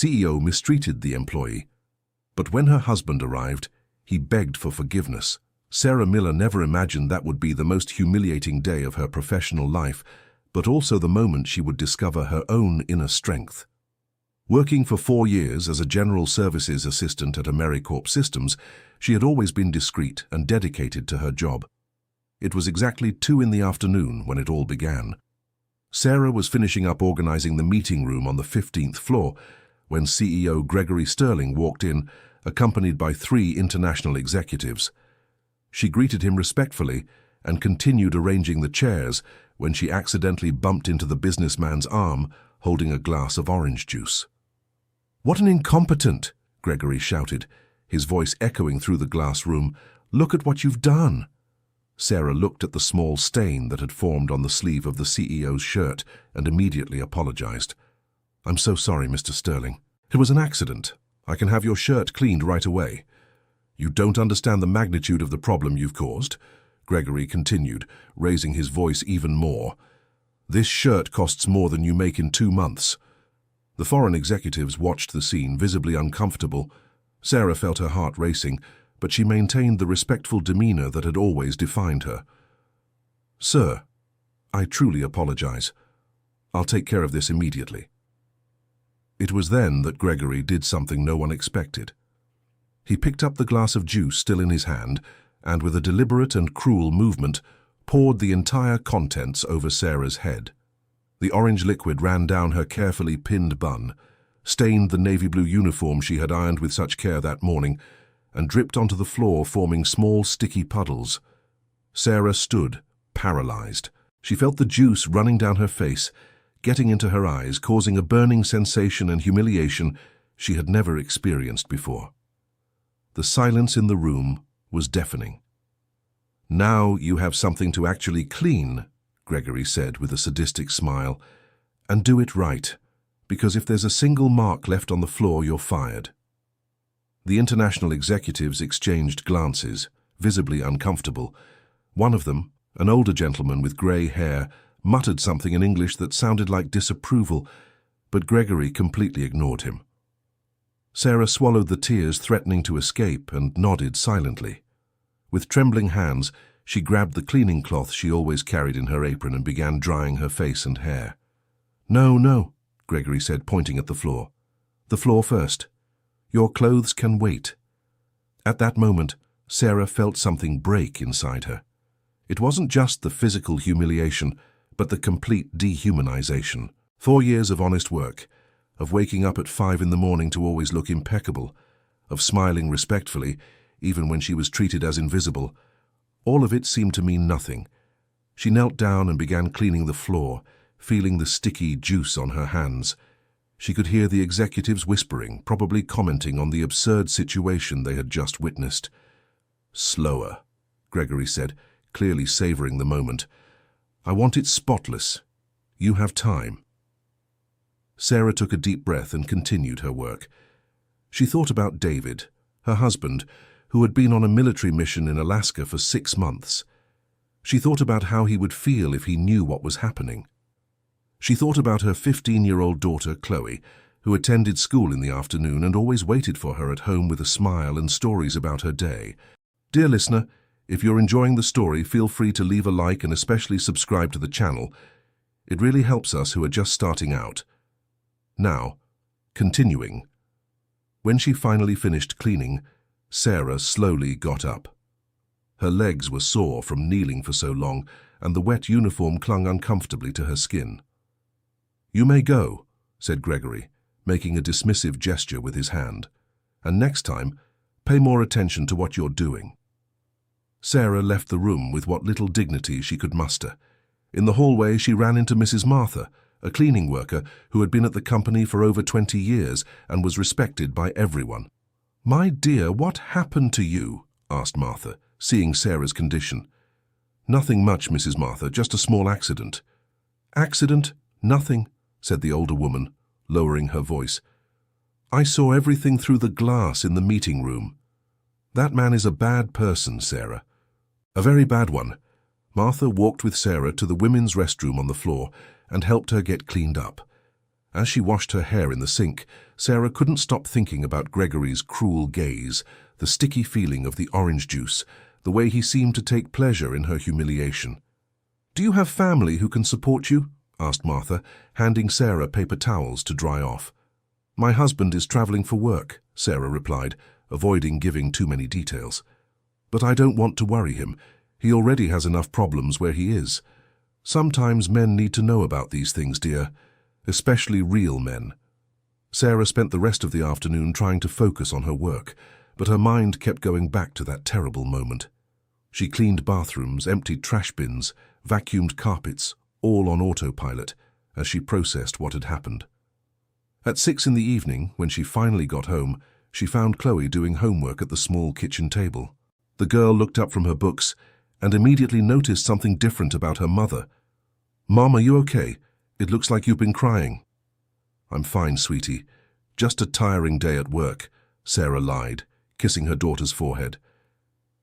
CEO mistreated the employee. But when her husband arrived, he begged for forgiveness. Sarah Miller never imagined that would be the most humiliating day of her professional life, but also the moment she would discover her own inner strength. Working for 4 years as a general services assistant at AmeriCorps Systems, she had always been discreet and dedicated to her job. It was exactly 2 in the afternoon when it all began. Sarah was finishing up organizing the meeting room on the 15th floor when CEO Gregory Sterling walked in, accompanied by 3 international executives. She greeted him respectfully and continued arranging the chairs when she accidentally bumped into the businessman's arm, holding a glass of orange juice. "What an incompetent!" Gregory shouted, his voice echoing through the glass room. "Look at what you've done!" Sarah looked at the small stain that had formed on the sleeve of the CEO's shirt and immediately apologized. "I'm so sorry, Mr. Sterling. It was an accident. I can have your shirt cleaned right away." "You don't understand the magnitude of the problem you've caused," Gregory continued, raising his voice even more. "This shirt costs more than you make in 2 months. The foreign executives watched the scene, visibly uncomfortable. Sarah felt her heart racing, but she maintained the respectful demeanor that had always defined her. "Sir, I truly apologize. I'll take care of this immediately." It was then that Gregory did something no one expected. He picked up the glass of juice still in his hand and, with a deliberate and cruel movement, poured the entire contents over Sarah's head. The orange liquid ran down her carefully pinned bun, stained the navy blue uniform she had ironed with such care that morning, and dripped onto the floor, forming small sticky puddles. Sarah stood, paralyzed. She felt the juice running down her face, getting into her eyes, causing a burning sensation and humiliation she had never experienced before. The silence in the room was deafening. "Now you have something to actually clean," Gregory said with a sadistic smile, "and do it right, because if there's a single mark left on the floor, you're fired." The international executives exchanged glances, visibly uncomfortable. One of them, an older gentleman with grey hair, muttered something in English that sounded like disapproval, but Gregory completely ignored him. Sarah swallowed the tears threatening to escape and nodded silently. With trembling hands, she grabbed the cleaning cloth she always carried in her apron and began drying her face and hair. "No, no," Gregory said, pointing at the floor. "The floor first. Your clothes can wait." At that moment, Sarah felt something break inside her. It wasn't just the physical humiliation, but the complete dehumanization. 4 years of honest work, of waking up at 5 in the morning to always look impeccable, of smiling respectfully, even when she was treated as invisible. All of it seemed to mean nothing. She knelt down and began cleaning the floor, feeling the sticky juice on her hands. She could hear the executives whispering, probably commenting on the absurd situation they had just witnessed. "Slower," Gregory said, clearly savoring the moment. "I want it spotless. You have time." Sarah took a deep breath and continued her work. She thought about David, her husband, who had been on a military mission in Alaska for 6 months. She thought about how he would feel if he knew what was happening. She thought about her 15-year-old daughter, Chloe, who attended school in the afternoon and always waited for her at home with a smile and stories about her day. Dear listener, if you're enjoying the story, feel free to leave a like and especially subscribe to the channel. It really helps us who are just starting out. Now, continuing. When she finally finished cleaning, Sarah slowly got up. Her legs were sore from kneeling for so long, and the wet uniform clung uncomfortably to her skin. "You may go," said Gregory, making a dismissive gesture with his hand. "And next time, pay more attention to what you're doing." Sarah left the room with what little dignity she could muster. In the hallway, she ran into Mrs. Martha, a cleaning worker who had been at the company for over 20 years and was respected by everyone. "My dear, what happened to you?" asked Martha, seeing Sarah's condition. "Nothing much, Mrs. Martha, just a small accident." "Accident? Nothing," said the older woman, lowering her voice. "I saw everything through the glass in the meeting room. That man is a bad person, Sarah. A very bad one." Martha walked with Sarah to the women's restroom on the floor and helped her get cleaned up. As she washed her hair in the sink, Sarah couldn't stop thinking about Gregory's cruel gaze, the sticky feeling of the orange juice, the way he seemed to take pleasure in her humiliation. "Do you have family who can support you?" asked Martha, handing Sarah paper towels to dry off. "My husband is traveling for work," Sarah replied, avoiding giving too many details. "But I don't want to worry him. He already has enough problems where he is. Sometimes men need to know about these things, dear, especially real men." Sarah spent the rest of the afternoon trying to focus on her work, but her mind kept going back to that terrible moment. She cleaned bathrooms, emptied trash bins, vacuumed carpets, all on autopilot, as she processed what had happened. At 6 in the evening, when she finally got home, she found Chloe doing homework at the small kitchen table. The girl looked up from her books and immediately noticed something different about her mother. "Mom, are you okay? It looks like you've been crying." "I'm fine, sweetie. Just a tiring day at work," Sarah lied, kissing her daughter's forehead.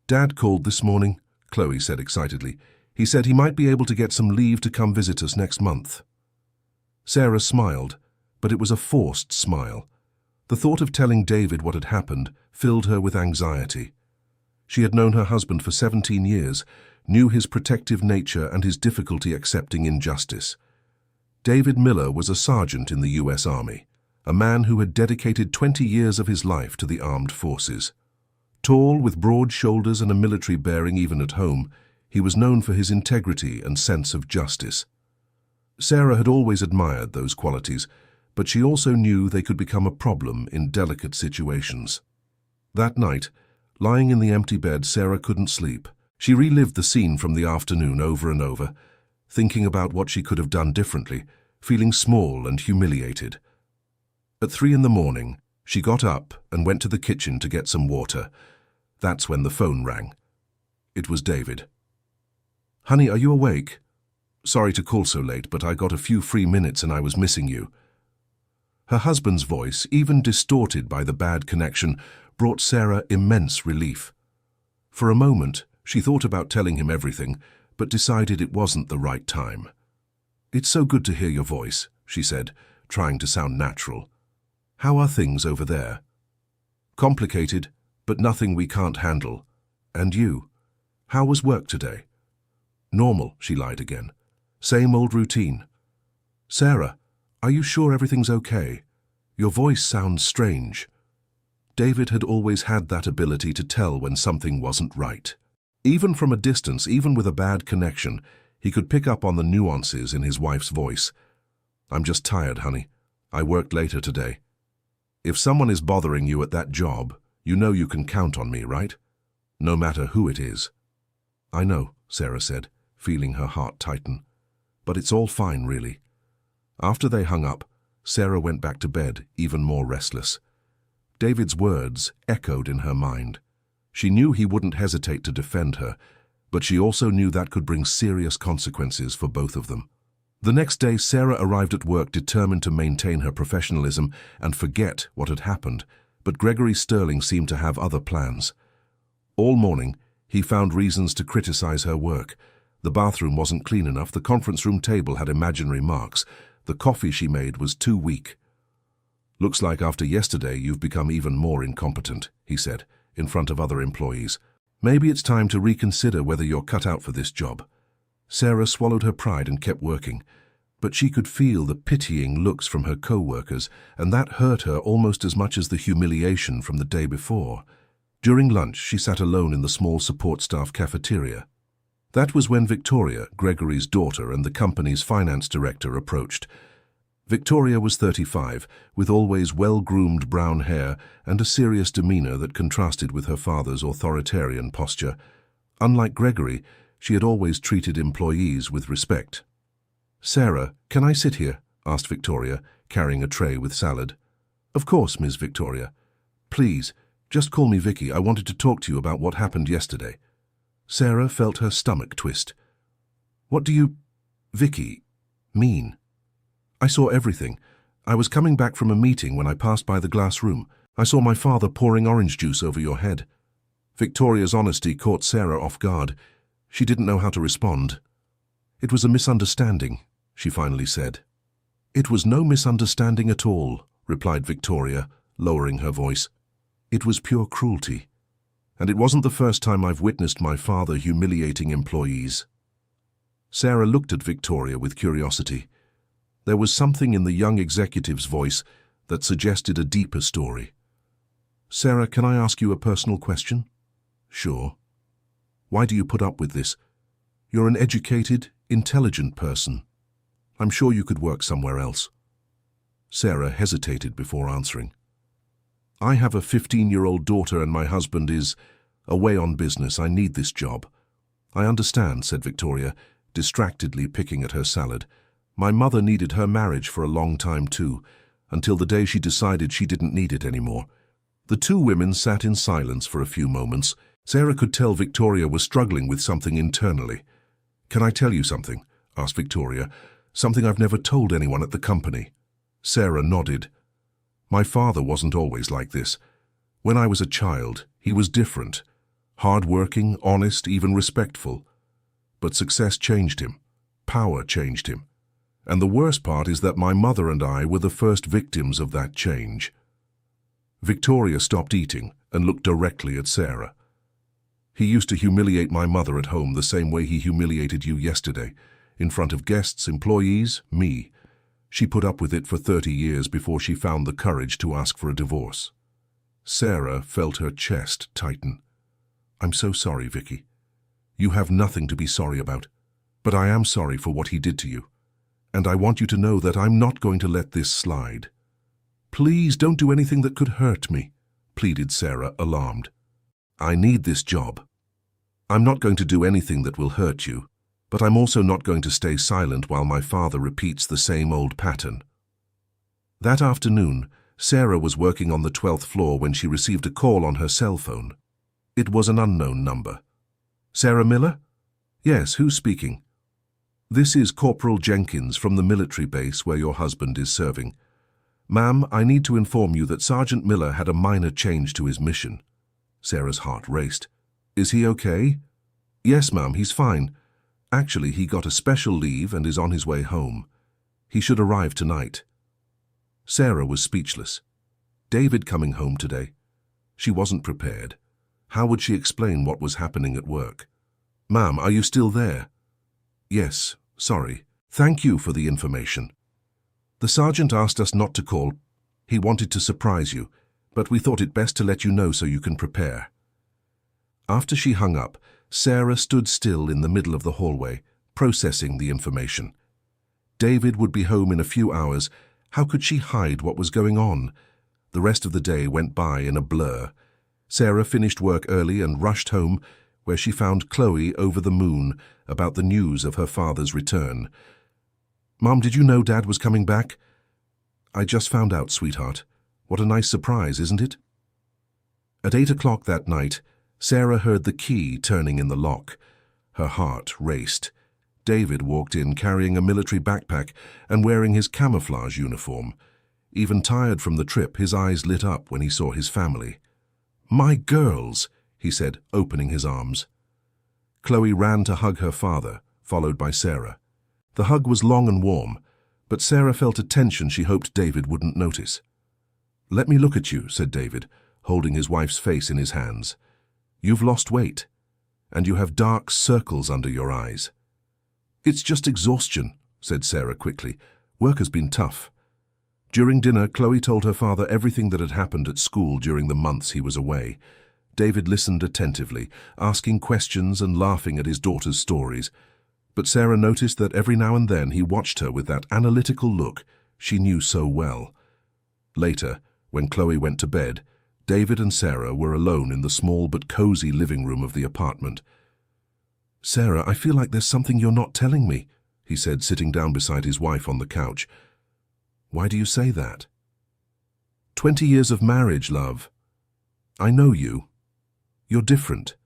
"Dad called this morning," Chloe said excitedly. "He said he might be able to get some leave to come visit us next month." Sarah smiled, but it was a forced smile. The thought of telling David what had happened filled her with anxiety. She had known her husband for 17 years, knew his protective nature and his difficulty accepting injustice. David Miller was a sergeant in the U.S. Army, a man who had dedicated 20 years of his life to the armed forces. Tall, with broad shoulders and a military bearing even at home, he was known for his integrity and sense of justice. Sarah had always admired those qualities, but she also knew they could become a problem in delicate situations. That night, lying in the empty bed, Sarah couldn't sleep. She relived the scene from the afternoon over and over, thinking about what she could have done differently, feeling small and humiliated. At 3 in the morning, she got up and went to the kitchen to get some water. That's when the phone rang. It was David. "Honey, are you awake? Sorry to call so late, but I got a few free minutes and I was missing you." Her husband's voice, even distorted by the bad connection, brought Sarah immense relief. For a moment, she thought about telling him everything, but decided it wasn't the right time. "It's so good to hear your voice," she said, trying to sound natural. "How are things over there?" "Complicated, but nothing we can't handle. And you? How was work today?" "Normal," she lied again. "Same old routine." "Sarah, are you sure everything's okay? Your voice sounds strange." David had always had that ability to tell when something wasn't right. Even from a distance, even with a bad connection, he could pick up on the nuances in his wife's voice. "I'm just tired, honey. I worked later today." "If someone is bothering you at that job, you know you can count on me, right? No matter who it is." "I know," Sarah said, feeling her heart tighten. "But it's all fine, really." After they hung up, Sarah went back to bed, even more restless. David's words echoed in her mind. She knew he wouldn't hesitate to defend her, but she also knew that could bring serious consequences for both of them. The next day, Sarah arrived at work determined to maintain her professionalism and forget what had happened, but Gregory Sterling seemed to have other plans. All morning, he found reasons to criticize her work. The bathroom wasn't clean enough, the conference room table had imaginary marks, the coffee she made was too weak. "Looks like after yesterday you've become even more incompetent," he said, in front of other employees. "Maybe it's time to reconsider whether you're cut out for this job." Sarah swallowed her pride and kept working, but she could feel the pitying looks from her co-workers, and that hurt her almost as much as the humiliation from the day before. During lunch, she sat alone in the small support staff cafeteria. That was when Victoria, Gregory's daughter and the company's finance director, approached. Victoria was 35, with always well-groomed brown hair and a serious demeanor that contrasted with her father's authoritarian posture. Unlike Gregory, she had always treated employees with respect. "Sarah, can I sit here?" asked Victoria, carrying a tray with salad. "Of course, Ms. Victoria. Please, just call me Vicky. I wanted to talk to you about what happened yesterday." Sarah felt her stomach twist. "What do you, Vicky, mean?" "I saw everything. I was coming back from a meeting when I passed by the glass room. I saw my father pouring orange juice over your head." Victoria's honesty caught Sarah off guard. She didn't know how to respond. "It was a misunderstanding," she finally said. "It was no misunderstanding at all," replied Victoria, lowering her voice. It was pure cruelty. And it wasn't the first time I've witnessed my father humiliating employees. Sarah looked at Victoria with curiosity. There was something in the young executive's voice that suggested a deeper story. Sarah, can I ask you a personal question? Sure. Why do you put up with this? You're an educated, intelligent person. I'm sure you could work somewhere else. Sarah hesitated before answering. I have a 15-year-old daughter and my husband is away on business. I need this job. I understand, said Victoria, distractedly picking at her salad. My mother needed her marriage for a long time too, until the day she decided she didn't need it anymore. The two women sat in silence for a few moments. Sarah could tell Victoria was struggling with something internally. Can I tell you something? Asked Victoria. Something I've never told anyone at the company. Sarah nodded. My father wasn't always like this. When I was a child, he was different. Hard-working, honest, even respectful. But success changed him. Power changed him. And the worst part is that my mother and I were the first victims of that change. Victoria stopped eating and looked directly at Sarah. He used to humiliate my mother at home the same way he humiliated you yesterday, in front of guests, employees, me. She put up with it for 30 years before she found the courage to ask for a divorce. Sarah felt her chest tighten. I'm so sorry, Vicky. You have nothing to be sorry about, but I am sorry for what he did to you. And I want you to know that I'm not going to let this slide. Please don't do anything that could hurt me, pleaded Sarah, alarmed. I need this job. I'm not going to do anything that will hurt you, but I'm also not going to stay silent while my father repeats the same old pattern. That afternoon, Sarah was working on the 12th floor when she received a call on her cell phone. It was an unknown number. Sarah Miller? Yes, who's speaking? This is Corporal Jenkins from the military base where your husband is serving. Ma'am, I need to inform you that Sergeant Miller had a minor change to his mission. Sarah's heart raced. Is he okay? Yes, ma'am, he's fine. Actually, he got a special leave and is on his way home. He should arrive tonight. Sarah was speechless. David coming home today. She wasn't prepared. How would she explain what was happening at work? Ma'am, are you still there? Yes, sorry. Thank you for the information. The sergeant asked us not to call. He wanted to surprise you, but we thought it best to let you know so you can prepare. After she hung up, Sarah stood still in the middle of the hallway, processing the information. David would be home in a few hours. How could she hide what was going on? The rest of the day went by in a blur. Sarah finished work early and rushed home, where she found Chloe over the moon about the news of her father's return. Mom, did you know Dad was coming back? I just found out, sweetheart. What a nice surprise, isn't it? At 8 o'clock that night, Sarah heard the key turning in the lock. Her heart raced. David walked in carrying a military backpack and wearing his camouflage uniform. Even tired from the trip, his eyes lit up when he saw his family. My girls, he said, opening his arms. Chloe ran to hug her father, followed by Sarah. The hug was long and warm, but Sarah felt a tension she hoped David wouldn't notice. Let me look at you, said David, holding his wife's face in his hands. You've lost weight, and you have dark circles under your eyes. It's just exhaustion, said Sarah quickly. Work has been tough. During dinner, Chloe told her father everything that had happened at school during the months he was away. David listened attentively, asking questions and laughing at his daughter's stories. But Sarah noticed that every now and then he watched her with that analytical look she knew so well. Later, when Chloe went to bed, David and Sarah were alone in the small but cozy living room of the apartment. Sarah, I feel like there's something you're not telling me, he said, sitting down beside his wife on the couch. Why do you say that? 20 years of marriage, love. I know you. You're different.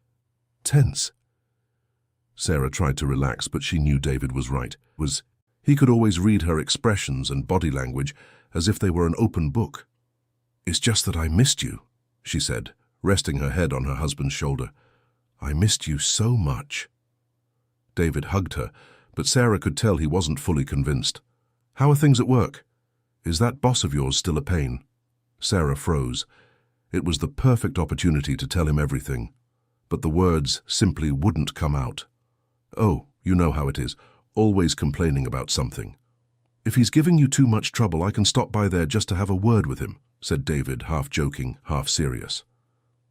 Tense. Sarah tried to relax, but she knew David was right. He could always read her expressions and body language as if they were an open book. It's just that I missed you, she said, resting her head on her husband's shoulder. I missed you so much. David hugged her, but Sarah could tell he wasn't fully convinced. How are things at work? Is that boss of yours still a pain? Sarah froze. It was the perfect opportunity to tell him everything, but the words simply wouldn't come out. Oh, you know how it is, always complaining about something. If he's giving you too much trouble, I can stop by there just to have a word with him, said David, half joking, half serious.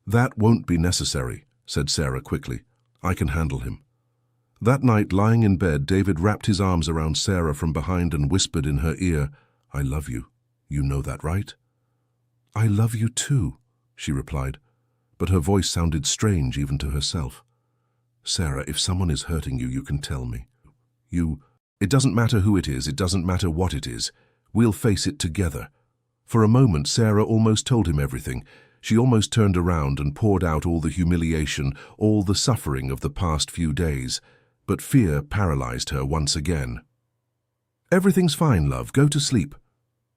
That won't be necessary, said Sarah quickly. I can handle him. That night, lying in bed, David wrapped his arms around Sarah from behind and whispered in her ear, I love you. You know that, right? I love you too, she replied, but her voice sounded strange even to herself. Sarah, if someone is hurting you, you can tell me. It doesn't matter who it is, it doesn't matter what it is. We'll face it together. For a moment, Sarah almost told him everything. She almost turned around and poured out all the humiliation, all the suffering of the past few days. But fear paralyzed her once again. Everything's fine, love. Go to sleep.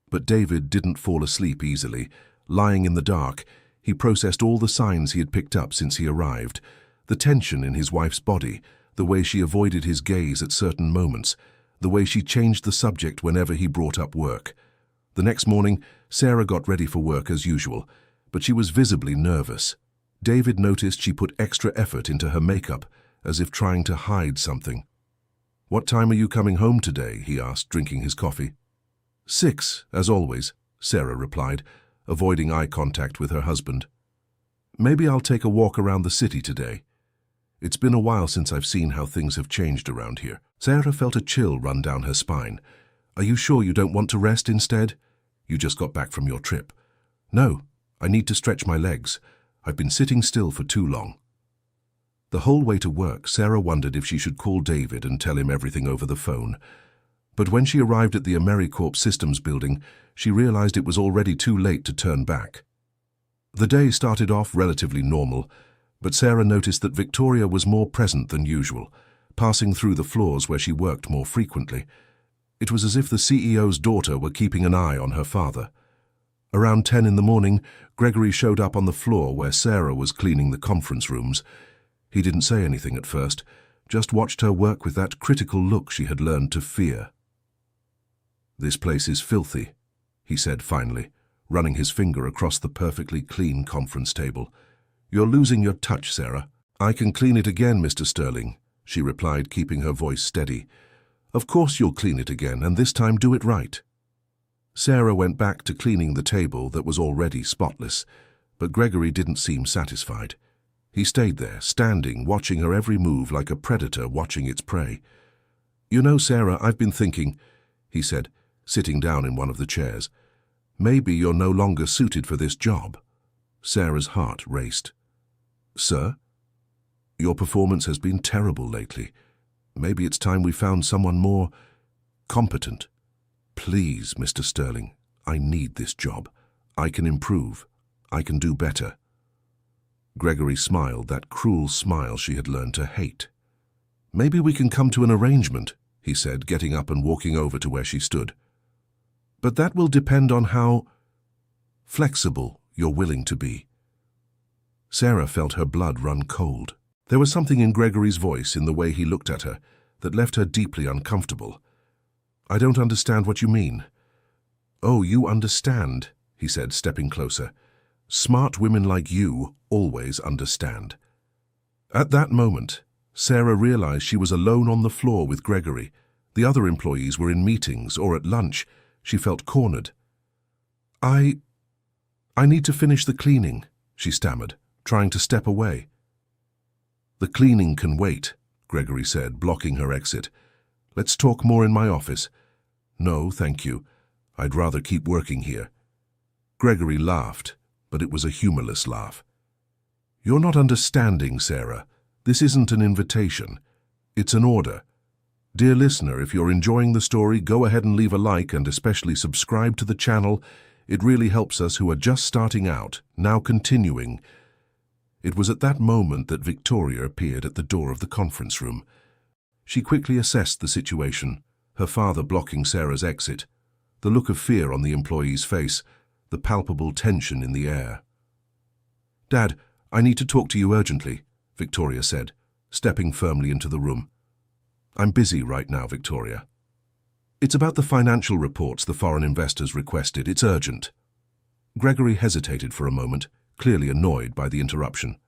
But David didn't fall asleep easily. Lying in the dark, he processed all the signs he had picked up since he arrived. The tension in his wife's body, the way she avoided his gaze at certain moments, the way she changed the subject whenever he brought up work. The next morning, Sarah got ready for work as usual, but she was visibly nervous. David noticed she put extra effort into her makeup, as if trying to hide something. What time are you coming home today? He asked, drinking his coffee. 6, as always, Sarah replied, avoiding eye contact with her husband. Maybe I'll take a walk around the city today. It's been a while since I've seen how things have changed around here. Sarah felt a chill run down her spine. Are you sure you don't want to rest instead? You just got back from your trip. No, I need to stretch my legs. I've been sitting still for too long. The whole way to work, Sarah wondered if she should call David and tell him everything over the phone. But when she arrived at the AmeriCorp Systems building, she realized it was already too late to turn back. The day started off relatively normal, but Sarah noticed that Victoria was more present than usual, passing through the floors where she worked more frequently. It was as if the CEO's daughter were keeping an eye on her father. Around 10 in the morning, Gregory showed up on the floor where Sarah was cleaning the conference rooms. He didn't say anything at first, just watched her work with that critical look she had learned to fear. This place is filthy, he said finally, running his finger across the perfectly clean conference table. You're losing your touch, Sarah. I can clean it again, Mr. Sterling, she replied, keeping her voice steady. Of course you'll clean it again, and this time do it right. Sarah went back to cleaning the table that was already spotless, but Gregory didn't seem satisfied. He stayed there, standing, watching her every move like a predator watching its prey. You know, Sarah, I've been thinking, he said, sitting down in one of the chairs. Maybe you're no longer suited for this job. Sarah's heart raced. Sir? Your performance has been terrible lately. Maybe it's time we found someone more competent. Please, Mr. Sterling, I need this job. I can improve. I can do better. Gregory smiled, that cruel smile she had learned to hate. Maybe we can come to an arrangement, he said, getting up and walking over to where she stood. But that will depend on how flexible you're willing to be. Sarah felt her blood run cold. There was something in Gregory's voice, in the way he looked at her, that left her deeply uncomfortable. I don't understand what you mean. Oh, you understand, he said, stepping closer. Smart women like you always understand. At that moment, Sarah realized she was alone on the floor with Gregory. The other employees were in meetings or at lunch. She felt cornered. I need to finish the cleaning, she stammered, trying to step away. The cleaning can wait, Gregory said, blocking her exit. Let's talk more in my office. No, thank you. I'd rather keep working here. Gregory laughed, but it was a humorless laugh. You're not understanding, Sarah. This isn't an invitation. It's an order. Dear listener, if you're enjoying the story, go ahead and leave a like and especially subscribe to the channel. It really helps us who are just starting out, now continuing. It was at that moment that Victoria appeared at the door of the conference room. She quickly assessed the situation, her father blocking Sarah's exit, the look of fear on the employee's face, the palpable tension in the air. Dad, I need to talk to you urgently, Victoria said, stepping firmly into the room. I'm busy right now, Victoria. It's about the financial reports the foreign investors requested. It's urgent. Gregory hesitated for a moment, clearly annoyed by the interruption.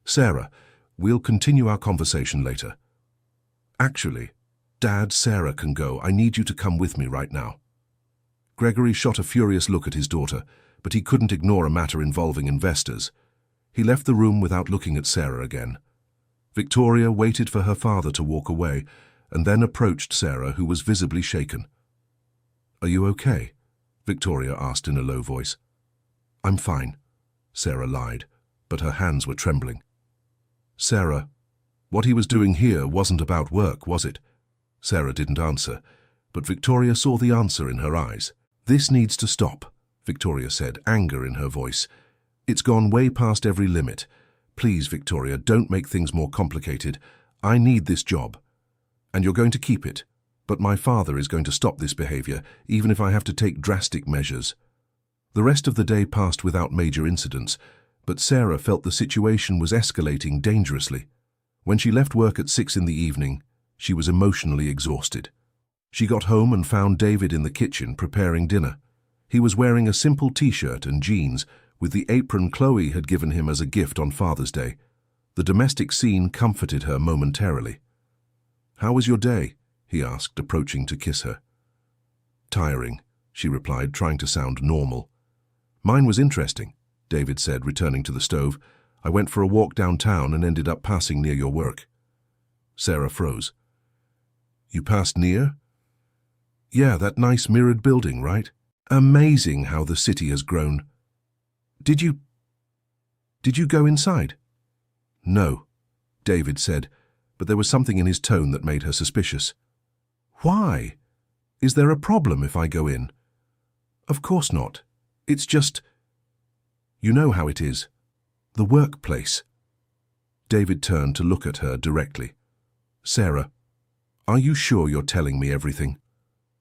Sarah, we'll continue our conversation later. Actually, Dad, Sarah can go. I need you to come with me right now. Gregory shot a furious look at his daughter, but he couldn't ignore a matter involving investors. He left the room without looking at Sarah again. Victoria waited for her father to walk away, and then approached Sarah, who was visibly shaken. "Are you okay?" Victoria asked in a low voice. "I'm fine," Sarah lied, but her hands were trembling. "Sarah, what he was doing here wasn't about work, was it?" Sarah didn't answer, but Victoria saw the answer in her eyes. "This needs to stop," Victoria said, anger in her voice. "It's gone way past every limit. Please, Victoria, don't make things more complicated. I need this job. And you're going to keep it. But my father is going to stop this behavior, even if I have to take drastic measures." The rest of the day passed without major incidents, but Sarah felt the situation was escalating dangerously. When she left work at 6 in the evening, she was emotionally exhausted. She got home and found David in the kitchen preparing dinner. He was wearing a simple t-shirt and jeans with the apron Chloe had given him as a gift on Father's Day. The domestic scene comforted her momentarily. "How was your day?" he asked, approaching to kiss her. "Tiring," she replied, trying to sound normal. "Mine was interesting," David said, returning to the stove. "I went for a walk downtown and ended up passing near your work." Sarah froze. "You passed near?" "Yeah, that nice mirrored building, right? Amazing how the city has grown." Did you go inside?" "No," David said, but there was something in his tone that made her suspicious. "Why? Is there a problem if I go in?" "Of course not. It's just, you know how it is. The workplace." David turned to look at her directly. "Sarah, are you sure you're telling me everything?"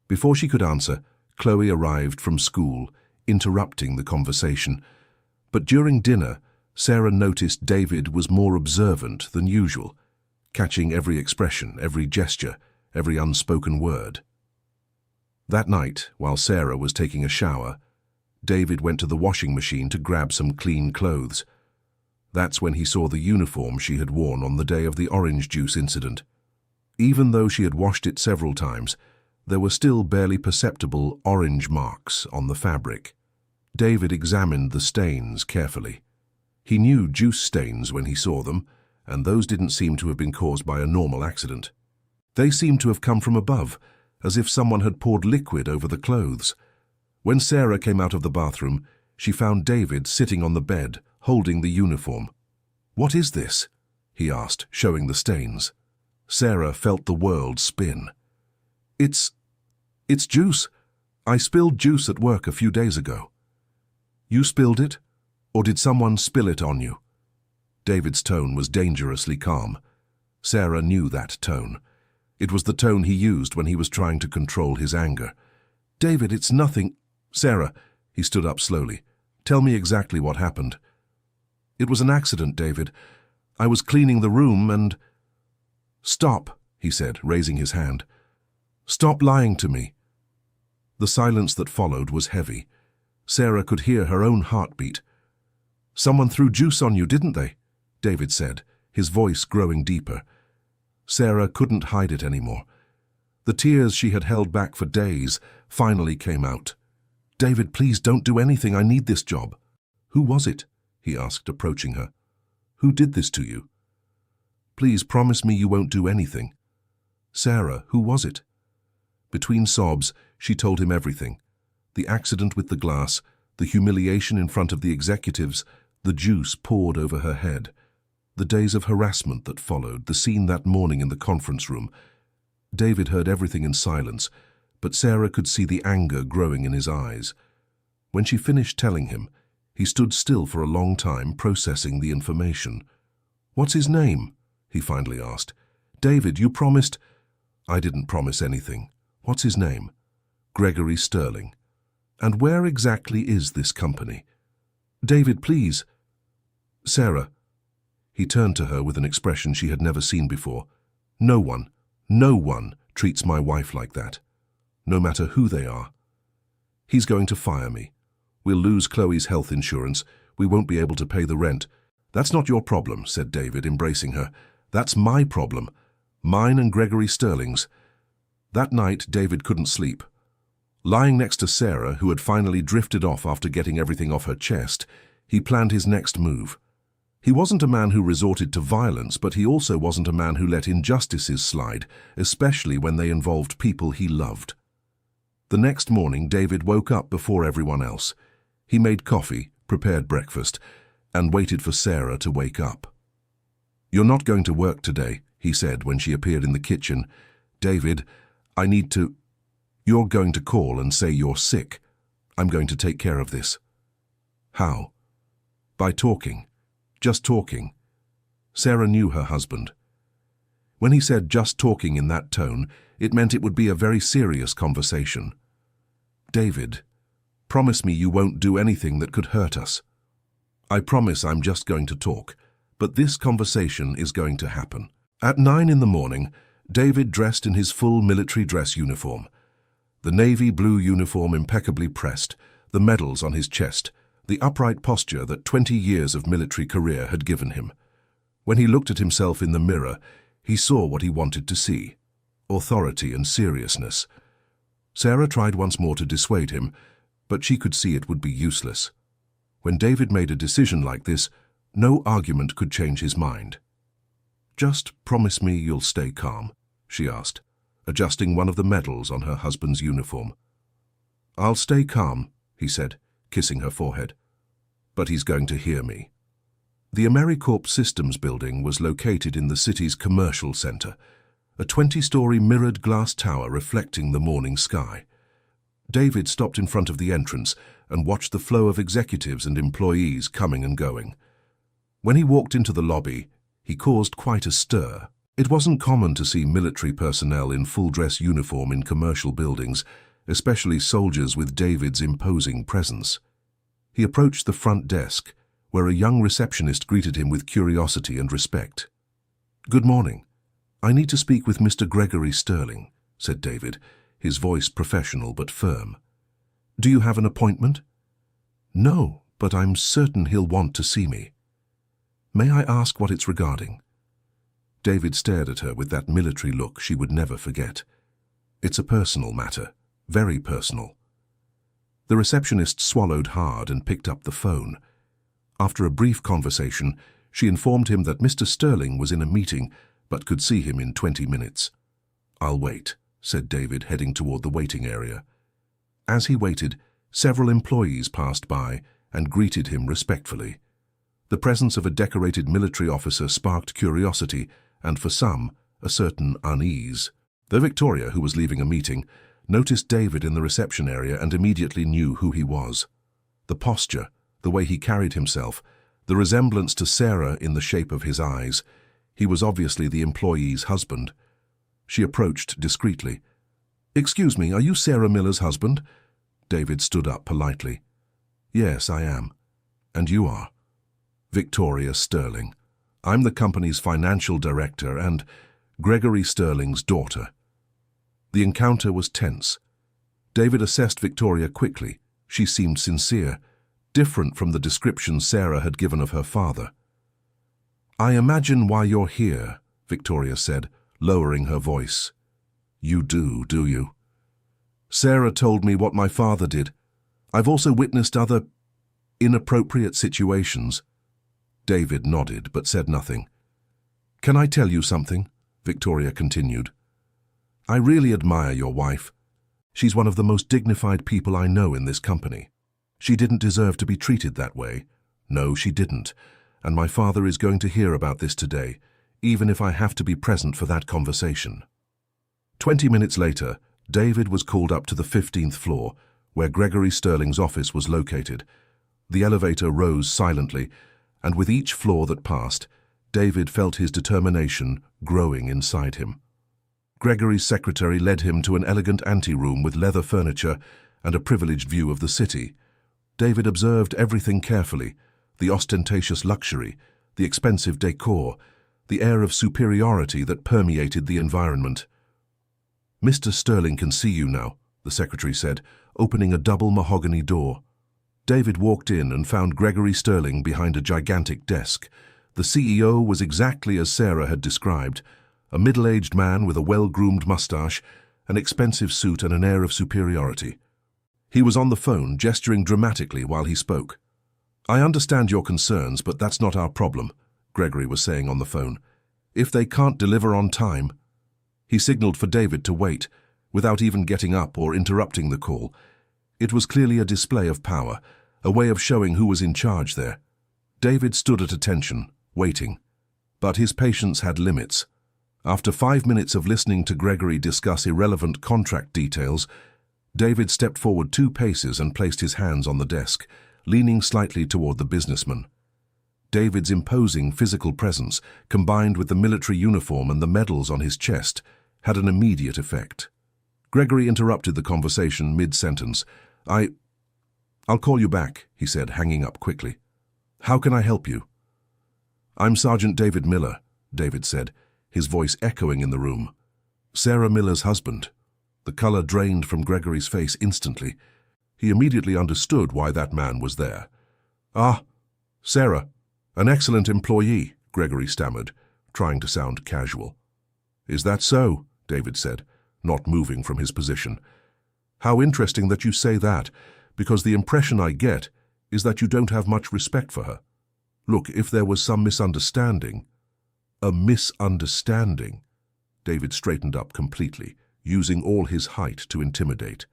Before she could answer, Chloe arrived from school, interrupting the conversation. But during dinner, Sarah noticed David was more observant than usual, catching every expression, every gesture, every unspoken word. That night, while Sarah was taking a shower, David went to the washing machine to grab some clean clothes. That's when he saw the uniform she had worn on the day of the orange juice incident. Even though she had washed it several times, there were still barely perceptible orange marks on the fabric. David examined the stains carefully. He knew juice stains when he saw them, and those didn't seem to have been caused by a normal accident. They seemed to have come from above, as if someone had poured liquid over the clothes. When Sarah came out of the bathroom, she found David sitting on the bed, holding the uniform. "What is this?" he asked, showing the stains. Sarah felt the world spin. It's juice. I spilled juice at work a few days ago." "You spilled it? Or did someone spill it on you?" David's tone was dangerously calm. Sarah knew that tone. It was the tone he used when he was trying to control his anger. "David, it's nothing." "Sarah," he stood up slowly. "Tell me exactly what happened." "It was an accident, David. I was cleaning the room and—" "Stop," he said, raising his hand. "Stop lying to me." The silence that followed was heavy. Sarah could hear her own heartbeat. "Someone threw juice on you, didn't they?" David said, his voice growing deeper. Sarah couldn't hide it anymore. The tears she had held back for days finally came out. "David, please don't do anything. I need this job." "Who was it?" he asked, approaching her. "Who did this to you?" "Please promise me you won't do anything." "Sarah, who was it?" Between sobs, she told him everything. The accident with the glass, the humiliation in front of the executives, the juice poured over her head. The days of harassment that followed, the scene that morning in the conference room. David heard everything in silence, but Sarah could see the anger growing in his eyes. When she finished telling him, he stood still for a long time, processing the information. "What's his name?" he finally asked. "David, you promised—" "I didn't promise anything. What's his name?" "Gregory Sterling." "And where exactly is this company?" "David, please." "Sarah." He turned to her with an expression she had never seen before. No one treats my wife like that." no matter who they are. He's going to fire me. We'll lose Chloe's health insurance. We won't be able to pay the rent. That's not your problem, said David, embracing her. That's my problem. Mine and Gregory Sterling's. That night, David couldn't sleep. Lying next to Sarah, who had finally drifted off after getting everything off her chest, he planned his next move. He wasn't a man who resorted to violence, but he also wasn't a man who let injustices slide, especially when they involved people he loved. The next morning, David woke up before everyone else. He made coffee, prepared breakfast, and waited for Sarah to wake up. "You're not going to work today," he said when she appeared in the kitchen. "David, I need to... You're going to call and say you're sick. I'm going to take care of this." "How?" "By talking. Just talking." Sarah knew her husband. When he said just talking in that tone, it meant it would be a very serious conversation. "David, promise me you won't do anything that could hurt us." "I promise I'm just going to talk, but this conversation is going to happen." At 9 in the morning, David dressed in his full military dress uniform. The navy blue uniform impeccably pressed, the medals on his chest, the upright posture that 20 years of military career had given him. When he looked at himself in the mirror, he saw what he wanted to see: authority and seriousness. Sarah tried once more to dissuade him, but she could see it would be useless. When David made a decision like this, no argument could change his mind. "Just promise me you'll stay calm," she asked, adjusting one of the medals on her husband's uniform. "I'll stay calm," he said, kissing her forehead. "But he's going to hear me." The AmeriCorps Systems building was located in the city's commercial center, a 20-story mirrored glass tower reflecting the morning sky. David stopped in front of the entrance and watched the flow of executives and employees coming and going. When he walked into the lobby, he caused quite a stir. It wasn't common to see military personnel in full-dress uniform in commercial buildings, especially soldiers with David's imposing presence. He approached the front desk, where a young receptionist greeted him with curiosity and respect. "Good morning. I need to speak with Mr. Gregory Sterling," said David, his voice professional but firm. "Do you have an appointment?" "No, but I'm certain he'll want to see me." "May I ask what it's regarding?" David stared at her with that military look she would never forget. "It's a personal matter, very personal." The receptionist swallowed hard and picked up the phone. After a brief conversation, she informed him that Mr. Sterling was in a meeting, but could see him in 20 minutes. "I'll wait," said David, heading toward the waiting area. As he waited, several employees passed by and greeted him respectfully. The presence of a decorated military officer sparked curiosity and, for some, a certain unease. Though Victoria, who was leaving a meeting, noticed David in the reception area and immediately knew who he was. The posture, the way he carried himself, the resemblance to Sarah in the shape of his eyes. He was obviously the employee's husband. She approached discreetly. "Excuse me, are you Sarah Miller's husband?" David stood up politely. "Yes, I am. And you are?" "Victoria Sterling. I'm the company's financial director and Gregory Sterling's daughter." The encounter was tense. David assessed Victoria quickly. She seemed sincere, different from the description Sarah had given of her father. "I imagine why you're here," Victoria said, lowering her voice. "You do you?" "Sarah told me what my father did. I've also witnessed other inappropriate situations." David nodded but said nothing. "Can I tell you something?" Victoria continued. "I really admire your wife. She's one of the most dignified people I know in this company. She didn't deserve to be treated that way. No, she didn't. And my father is going to hear about this today, even if I have to be present for that conversation." 20 minutes later, David was called up to the 15th floor, where Gregory Sterling's office was located. The elevator rose silently, and with each floor that passed, David felt his determination growing inside him. Gregory's secretary led him to an elegant anteroom with leather furniture and a privileged view of the city. David observed everything carefully: the ostentatious luxury, the expensive decor, the air of superiority that permeated the environment. "Mr. Sterling can see you now," the secretary said, opening a double mahogany door. David walked in and found Gregory Sterling behind a gigantic desk. The CEO was exactly as Sarah had described, a middle-aged man with a well-groomed mustache, an expensive suit and an air of superiority. He was on the phone, gesturing dramatically while he spoke. "I understand your concerns, but that's not our problem," Gregory was saying on the phone. "If they can't deliver on time—" He signaled for David to wait, without even getting up or interrupting the call. It was clearly a display of power, a way of showing who was in charge there. David stood at attention, waiting. But his patience had limits. After 5 minutes of listening to Gregory discuss irrelevant contract details, David stepped forward 2 paces and placed his hands on the desk, leaning slightly toward the businessman. David's imposing physical presence, combined with the military uniform and the medals on his chest, had an immediate effect. Gregory interrupted the conversation mid-sentence. "I'll call you back," he said, hanging up quickly. "How can I help you?" "I'm Sergeant David Miller," David said, his voice echoing in the room. "Sarah Miller's husband." The color drained from Gregory's face instantly. He immediately understood why that man was there. "Ah, Sarah, an excellent employee," Gregory stammered, trying to sound casual. "Is that so?" David said, not moving from his position. "How interesting that you say that, because the impression I get is that you don't have much respect for her. Look, if there was some misunderstanding—" "A misunderstanding?" David straightened up completely, using all his height to intimidate.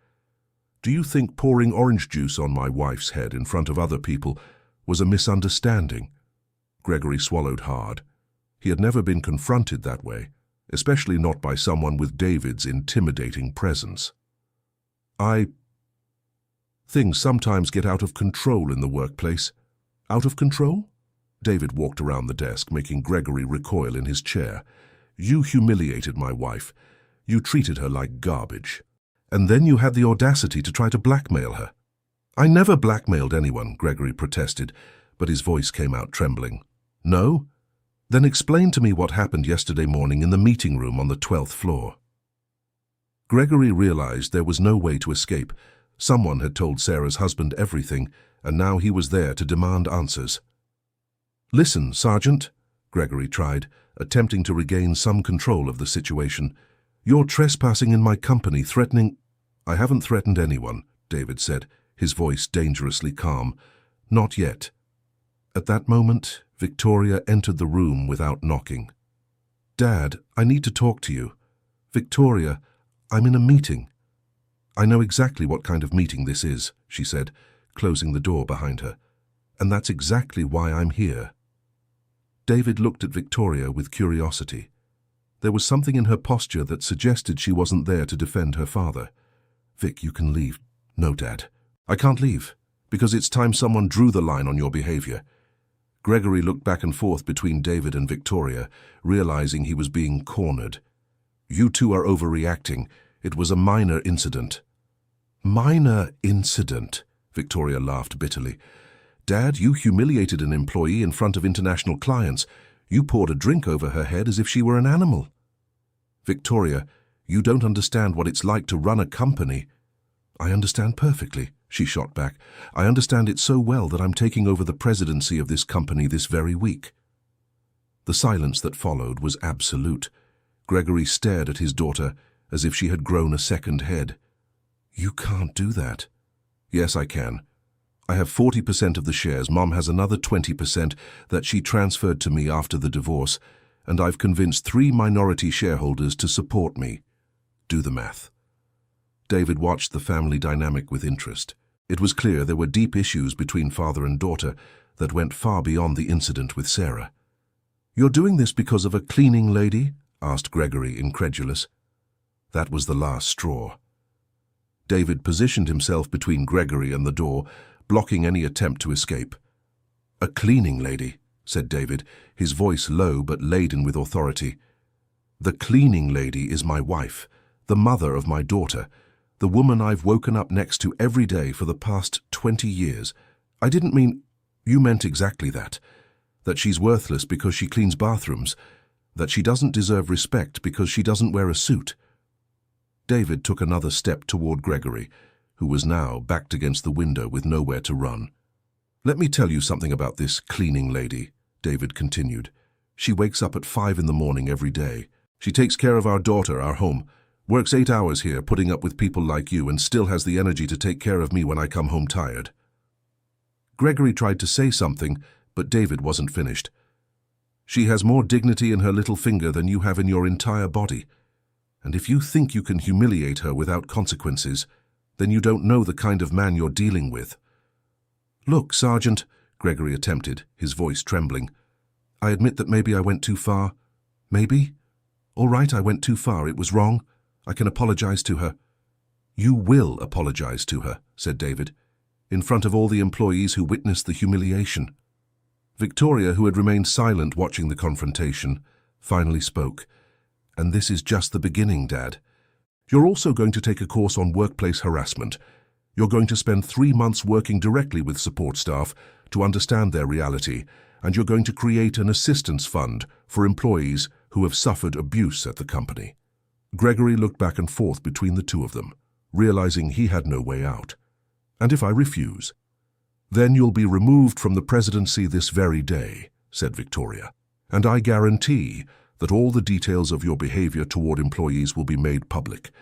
"Do you think pouring orange juice on my wife's head in front of other people was a misunderstanding?" Gregory swallowed hard. He had never been confronted that way, especially not by someone with David's intimidating presence. Things sometimes get out of control in the workplace." "Out of control?" David walked around the desk, making Gregory recoil in his chair. "You humiliated my wife. You treated her like garbage. And then you had the audacity to try to blackmail her." "I never blackmailed anyone," Gregory protested, but his voice came out trembling. "No? Then explain to me what happened yesterday morning in the meeting room on the 12th floor." Gregory realized there was no way to escape. Someone had told Sarah's husband everything, and now he was there to demand answers. "Listen, Sergeant," Gregory tried, attempting to regain some control of the situation. "You're trespassing in my company, threatening—" "I haven't threatened anyone," David said, his voice dangerously calm. "Not yet." At that moment, Victoria entered the room without knocking. "Dad, I need to talk to you." "Victoria, I'm in a meeting." "I know exactly what kind of meeting this is," she said, closing the door behind her. "And that's exactly why I'm here." David looked at Victoria with curiosity. There was something in her posture that suggested she wasn't there to defend her father. "Vic, you can leave." "No, Dad. I can't leave, because it's time someone drew the line on your behavior." Gregory looked back and forth between David and Victoria, realizing he was being cornered. "You two are overreacting. It was a minor incident." "Minor incident?" Victoria laughed bitterly. "Dad, you humiliated an employee in front of international clients. You poured a drink over her head as if she were an animal." "Victoria, you don't understand what it's like to run a company." "I understand perfectly," she shot back. "I understand it so well that I'm taking over the presidency of this company this very week." The silence that followed was absolute. Gregory stared at his daughter as if she had grown a second head. "You can't do that." "Yes, I can. I have 40% of the shares. Mom has another 20% that she transferred to me after the divorce, and I've convinced 3 minority shareholders to support me. Do the math." David watched the family dynamic with interest. It was clear there were deep issues between father and daughter that went far beyond the incident with Sarah. "You're doing this because of a cleaning lady?" asked Gregory, incredulous. That was the last straw. David positioned himself between Gregory and the door, blocking any attempt to escape. "A cleaning lady," said David, his voice low but laden with authority. "The cleaning lady is my wife, the mother of my daughter, the woman I've woken up next to every day for the past 20 years. I didn't mean—" "You meant exactly that. That she's worthless because she cleans bathrooms, that she doesn't deserve respect because she doesn't wear a suit." David took another step toward Gregory, who was now backed against the window with nowhere to run. "Let me tell you something about this cleaning lady," David continued. "She wakes up at 5 in the morning every day. She takes care of our daughter, our home, works 8 hours here putting up with people like you, and still has the energy to take care of me when I come home tired." Gregory tried to say something, but David wasn't finished. "She has more dignity in her little finger than you have in your entire body. And if you think you can humiliate her without consequences, then you don't know the kind of man you're dealing with." "Look, Sergeant," Gregory attempted, his voice trembling. "I admit that maybe I went too far. Maybe? All right, I went too far. It was wrong. I can apologize to her." "You will apologize to her," said David, "in front of all the employees who witnessed the humiliation." Victoria, who had remained silent watching the confrontation, finally spoke. "And this is just the beginning, Dad. You're also going to take a course on workplace harassment. You're going to spend 3 months working directly with support staff to understand their reality, and you're going to create an assistance fund for employees who have suffered abuse at the company." Gregory looked back and forth between the two of them, realizing he had no way out. "And if I refuse?" "Then you'll be removed from the presidency this very day," said Victoria. "And I guarantee that all the details of your behavior toward employees will be made public.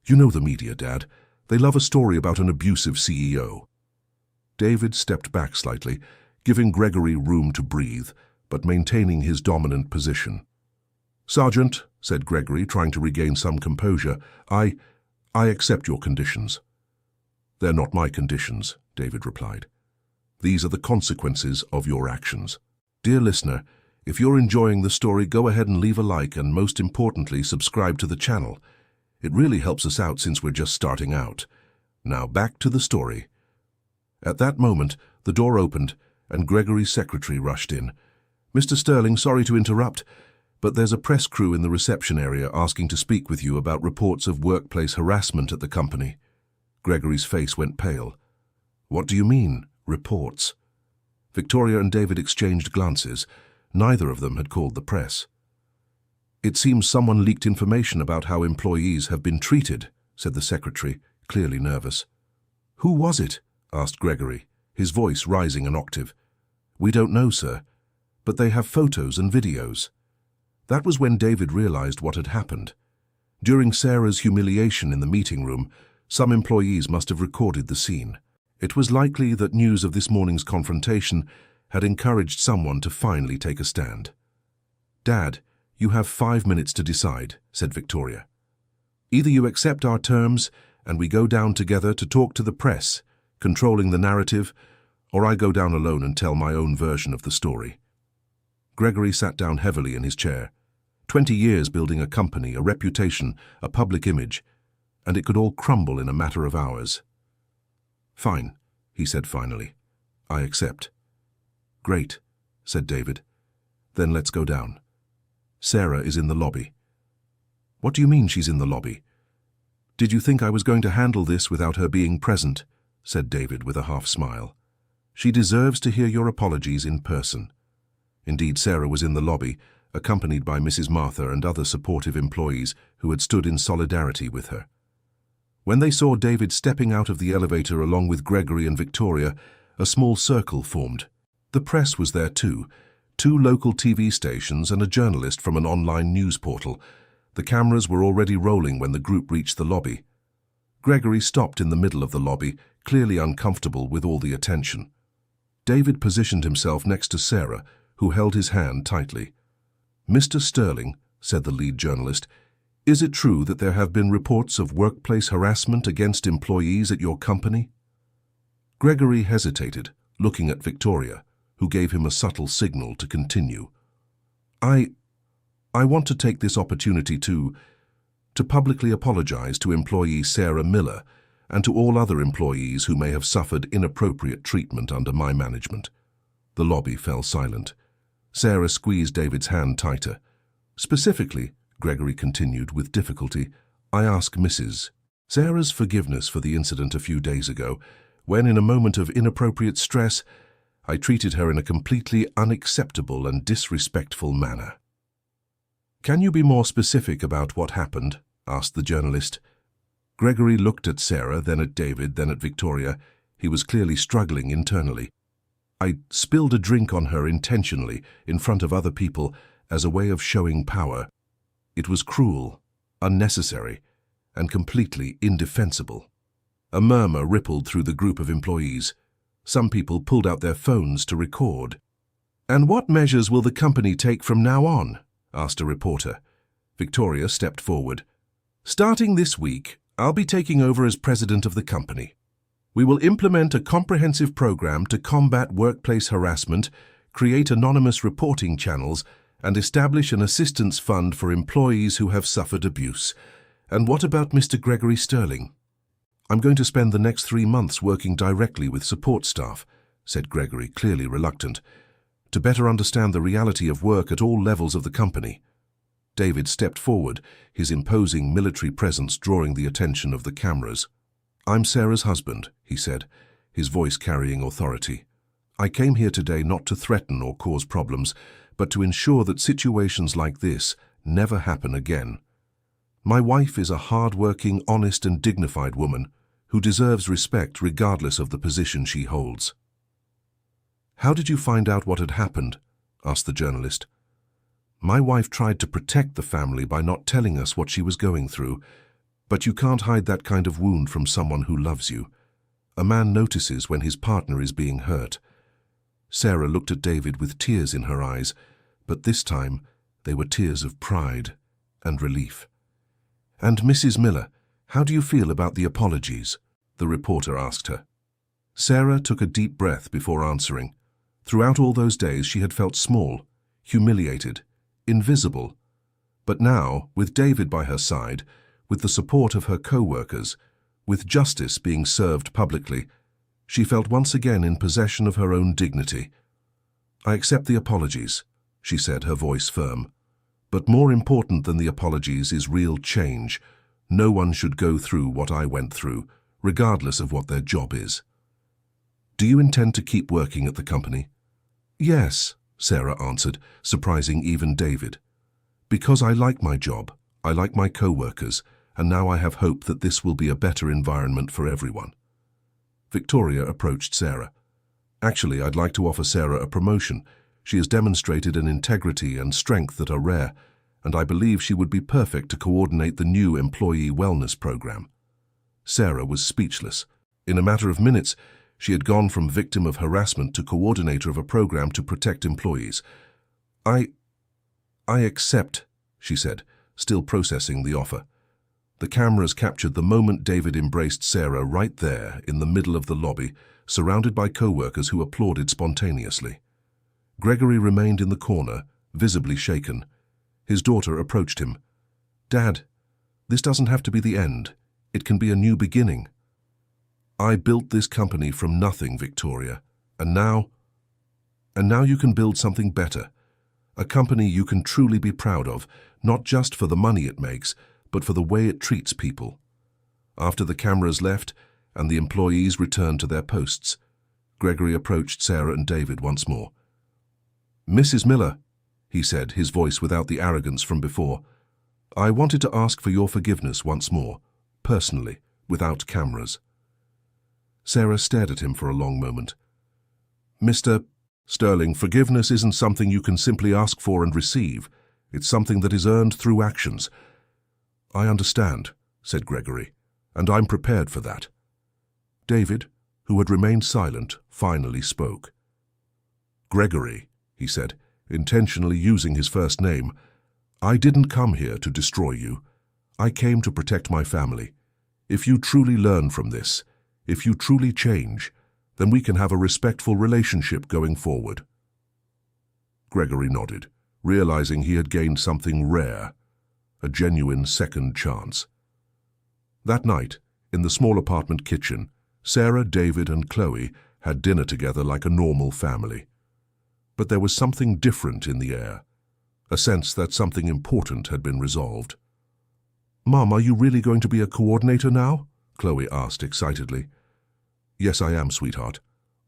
You know the media, Dad. They love a story about an abusive CEO." David stepped back slightly, giving Gregory room to breathe, but maintaining his dominant position. "Sergeant," said Gregory, trying to regain some composure, I accept your conditions." "They're not my conditions," David replied. "These are the consequences of your actions." Dear listener, if you're enjoying the story, go ahead and leave a like and, most importantly, subscribe to the channel. It really helps us out since we're just starting out. Now back to the story. At that moment, the door opened and Gregory's secretary rushed in. "Mr. Sterling, sorry to interrupt, but there's a press crew in the reception area asking to speak with you about reports of workplace harassment at the company." Gregory's face went pale. "What do you mean, reports?" Victoria and David exchanged glances. Neither of them had called the press. "It seems someone leaked information about how employees have been treated," said the secretary, clearly nervous. "Who was it?" asked Gregory, his voice rising an octave. "We don't know, sir, but they have photos and videos." That was when David realized what had happened. During Sarah's humiliation in the meeting room, some employees must have recorded the scene. It was likely that news of this morning's confrontation had encouraged someone to finally take a stand. "Dad, you have 5 minutes to decide," said Victoria. "Either you accept our terms and we go down together to talk to the press, controlling the narrative, or I go down alone and tell my own version of the story." Gregory sat down heavily in his chair. 20 years building a company, a reputation, a public image, and it could all crumble in a matter of hours. "Fine," he said finally. "I accept." "Great," said David. "Then let's go down. Sarah is in the lobby." "What do you mean she's in the lobby?" "Did you think I was going to handle this without her being present?" said David with a half-smile. "She deserves to hear your apologies in person." Indeed, Sarah was in the lobby, accompanied by Mrs. Martha and other supportive employees who had stood in solidarity with her. When they saw David stepping out of the elevator along with Gregory and Victoria, a small circle formed. The press was there too, 2 local TV stations and a journalist from an online news portal. The cameras were already rolling when the group reached the lobby. Gregory stopped in the middle of the lobby, clearly uncomfortable with all the attention. David positioned himself next to Sarah, who held his hand tightly. "Mr. Sterling," said the lead journalist, "is it true that there have been reports of workplace harassment against employees at your company?" Gregory hesitated, looking at Victoria, who gave him a subtle signal to continue. I want to take this opportunity to publicly apologize to employee Sarah Miller and to all other employees who may have suffered inappropriate treatment under my management." The lobby fell silent. Sarah squeezed David's hand tighter. "Specifically," Gregory continued with difficulty, "I ask Mrs. Sarah's forgiveness for the incident a few days ago, when in a moment of inappropriate stress, I treated her in a completely unacceptable and disrespectful manner." "Can you be more specific about what happened?" asked the journalist, Gregory looked at Sarah, then at David, then at Victoria. He was clearly struggling internally. I spilled a drink on her intentionally, in front of other people, as a way of showing power. It was cruel, unnecessary, and completely indefensible. A murmur rippled through the group of employees. Some people pulled out their phones to record. "And what measures will the company take from now on?" asked a reporter. Victoria stepped forward. "Starting this week, I'll be taking over as president of the company. We will implement a comprehensive program to combat workplace harassment, create anonymous reporting channels, and establish an assistance fund for employees who have suffered abuse. And what about Mr. Gregory Sterling?" "I'm going to spend the next 3 months working directly with support staff," said Gregory, clearly reluctant, "to better understand the reality of work at all levels of the company." David stepped forward, his imposing military presence drawing the attention of the cameras. "I'm Sarah's husband," he said, his voice carrying authority. "I came here today not to threaten or cause problems, but to ensure that situations like this never happen again. My wife is a hard-working, honest and dignified woman who deserves respect regardless of the position she holds." "How did you find out what had happened?" asked the journalist. "My wife tried to protect the family by not telling us what she was going through, but you can't hide that kind of wound from someone who loves you. A man notices when his partner is being hurt." Sarah looked at David with tears in her eyes, but this time they were tears of pride and relief. "And Mrs. Miller, how do you feel about the apologies?" the reporter asked her. Sarah took a deep breath before answering. Throughout all those days she had felt small, humiliated, invisible. But now, with David by her side, with the support of her co-workers, with justice being served publicly, she felt once again in possession of her own dignity. "I accept the apologies," she said, her voice firm. "But more important than the apologies is real change. No one should go through what I went through, regardless of what their job is." "Do you intend to keep working at the company?" "Yes," Sarah answered, surprising even David. "Because I like my job, I like my co-workers, and now I have hope that this will be a better environment for everyone." Victoria approached Sarah. "Actually, I'd like to offer Sarah a promotion. She has demonstrated an integrity and strength that are rare, and I believe she would be perfect to coordinate the new employee wellness program." Sarah was speechless. In a matter of minutes, she had gone from victim of harassment to coordinator of a program to protect employees. I accept," she said, still processing the offer. The cameras captured the moment David embraced Sarah right there in the middle of the lobby, surrounded by co-workers who applauded spontaneously. Gregory remained in the corner, visibly shaken. His daughter approached him. "Dad, this doesn't have to be the end. It can be a new beginning." "I built this company from nothing, Victoria, and now you can build something better. A company you can truly be proud of, not just for the money it makes, but for the way it treats people." After the cameras left and the employees returned to their posts, Gregory approached Sarah and David once more. "Mrs. Miller," he said, his voice without the arrogance from before, "I wanted to ask for your forgiveness once more, personally, without cameras." Sarah stared at him for a long moment. "Mr. Sterling, forgiveness isn't something you can simply ask for and receive. It's something that is earned through actions." "I understand," said Gregory, "and I'm prepared for that." David, who had remained silent, finally spoke. "Gregory," he said, intentionally using his first name, "I didn't come here to destroy you. I came to protect my family. If you truly learn from this, if you truly change, then we can have a respectful relationship going forward." Gregory nodded, realizing he had gained something rare, a genuine second chance. That night, in the small apartment kitchen, Sarah, David, and Chloe had dinner together like a normal family. But there was something different in the air, a sense that something important had been resolved. "Mom, are you really going to be a coordinator now?" Chloe asked excitedly. "Yes, I am, sweetheart.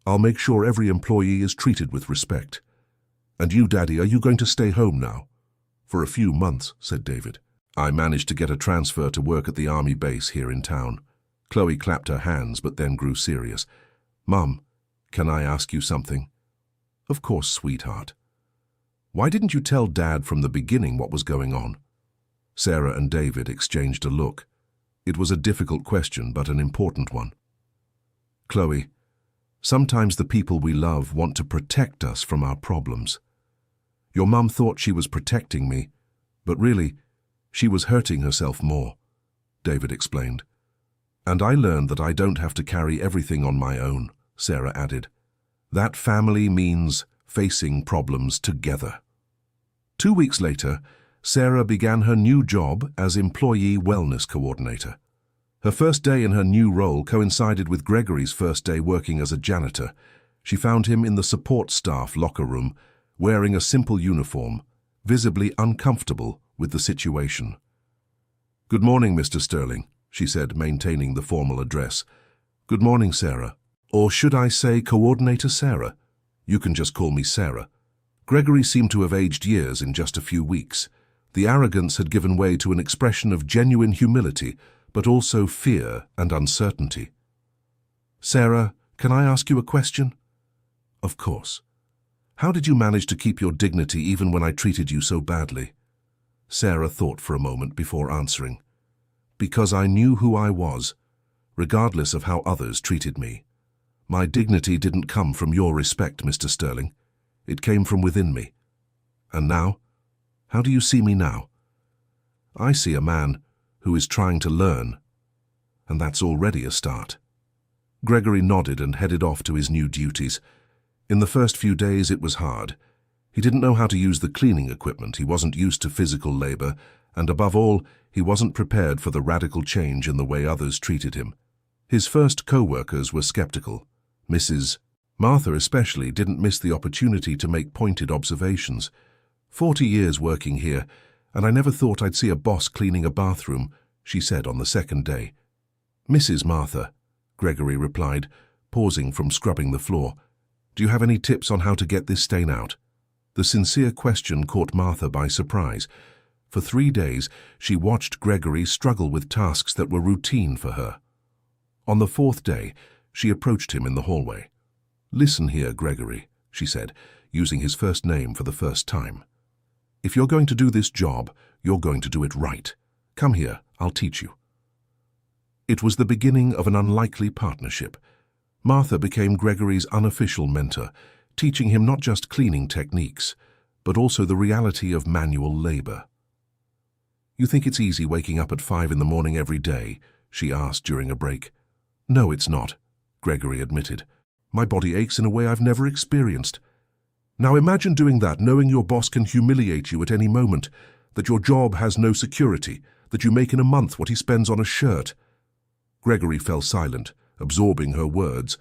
I'll make sure every employee is treated with respect." "And you, Daddy, are you going to stay home now?" "For a few months," said David. I managed to get a transfer to work at the army base here in town. Chloe clapped her hands but then grew serious. Mum, can I ask you something? Of course, sweetheart. Why didn't you tell Dad from the beginning what was going on? Sarah and David exchanged a look. It was a difficult question, but an important one. Chloe, sometimes the people we love want to protect us from our problems. Your mum thought she was protecting me, but really, she was hurting herself more, David explained. And I learned that I don't have to carry everything on my own, Sarah added. That family means facing problems together. 2 weeks later, Sarah began her new job as Employee Wellness Coordinator. Her first day in her new role coincided with Gregory's first day working as a janitor. She found him in the support staff locker room, wearing a simple uniform, visibly uncomfortable with the situation. "Good morning, Mr. Sterling," she said, maintaining the formal address. "Good morning, Sarah. Or should I say Coordinator Sarah? You can just call me Sarah." Gregory seemed to have aged years in just a few weeks. The arrogance had given way to an expression of genuine humility, but also fear and uncertainty. "Sarah, can I ask you a question?" "Of course. How did you manage to keep your dignity even when I treated you so badly?" Sarah thought for a moment before answering. "Because I knew who I was, regardless of how others treated me. My dignity didn't come from your respect, Mr. Sterling. It came from within me. And now? How do you see me now? I see a man who is trying to learn, and that's already a start." Gregory nodded and headed off to his new duties. In the first few days it was hard. He didn't know how to use the cleaning equipment, he wasn't used to physical labor, and above all, he wasn't prepared for the radical change in the way others treated him. His first co-workers were skeptical. Mrs. Martha especially didn't miss the opportunity to make pointed observations. 40 years working here, and I never thought I'd see a boss cleaning a bathroom, she said on the second day. "Mrs. Martha," Gregory replied, pausing from scrubbing the floor, "do you have any tips on how to get this stain out?" The sincere question caught Martha by surprise. For 3 days, she watched Gregory struggle with tasks that were routine for her. On the 4th day, she approached him in the hallway. "Listen here, Gregory," she said, using his first name for the first time. "If you're going to do this job, you're going to do it right. Come here, I'll teach you." It was the beginning of an unlikely partnership. Martha became Gregory's unofficial mentor, teaching him not just cleaning techniques, but also the reality of manual labor. "You think it's easy waking up at 5 in the morning every day?" she asked during a break. "No, it's not," Gregory admitted. "My body aches in a way I've never experienced. Now imagine doing that, knowing your boss can humiliate you at any moment, that your job has no security, that you make in a month what he spends on a shirt." Gregory fell silent, absorbing her words.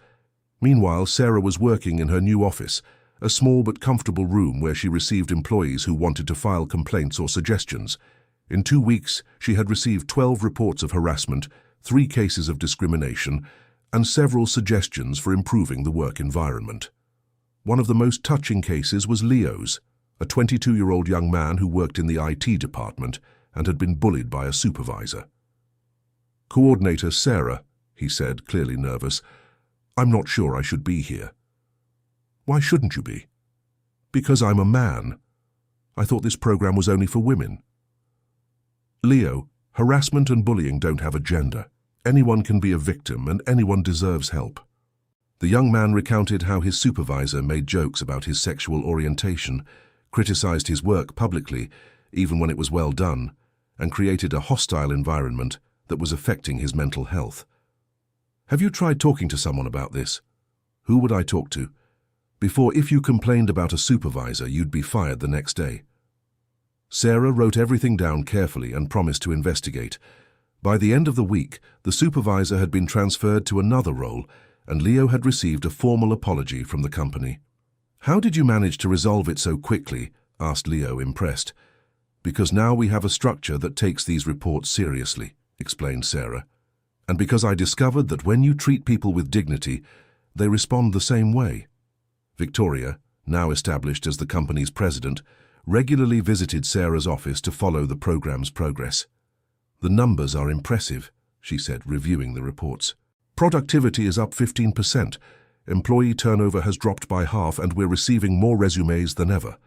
Meanwhile, Sarah was working in her new office, a small but comfortable room where she received employees who wanted to file complaints or suggestions. In 2 weeks, she had received 12 reports of harassment, 3 cases of discrimination, and several suggestions for improving the work environment. One of the most touching cases was Leo's, a 22-year-old young man who worked in the IT department and had been bullied by a supervisor. "Coordinator Sarah," he said, clearly nervous, "I'm not sure I should be here." "Why shouldn't you be?" "Because I'm a man. I thought this program was only for women." "Leo, harassment and bullying don't have a gender. Anyone can be a victim and anyone deserves help." The young man recounted how his supervisor made jokes about his sexual orientation, criticized his work publicly, even when it was well done, and created a hostile environment that was affecting his mental health. "Have you tried talking to someone about this?" "Who would I talk to?" If you complained about a supervisor, you'd be fired the next day." Sarah wrote everything down carefully and promised to investigate. By the end of the week, the supervisor had been transferred to another role, and Leo had received a formal apology from the company. "How did you manage to resolve it so quickly?" asked Leo, impressed. "Because now we have a structure that takes these reports seriously," explained Sarah. "And because I discovered that when you treat people with dignity, they respond the same way." Victoria, now established as the company's president, regularly visited Sarah's office to follow the program's progress. "The numbers are impressive," she said, reviewing the reports. "Productivity is up 15%. Employee turnover has dropped by half, and we're receiving more resumes than ever.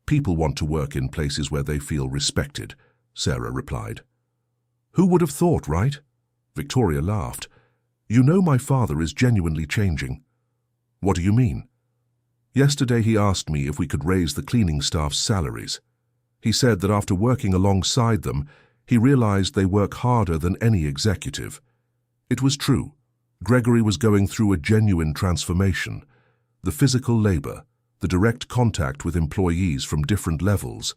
People want to work in places where they feel respected," Sarah replied. "Who would have thought, right?" Victoria laughed. "You know, my father is genuinely changing." "What do you mean?" "Yesterday he asked me if we could raise the cleaning staff's salaries. He said that after working alongside them, he realized they work harder than any executive." It was true. Gregory was going through a genuine transformation. The physical labor, the direct contact with employees from different levels,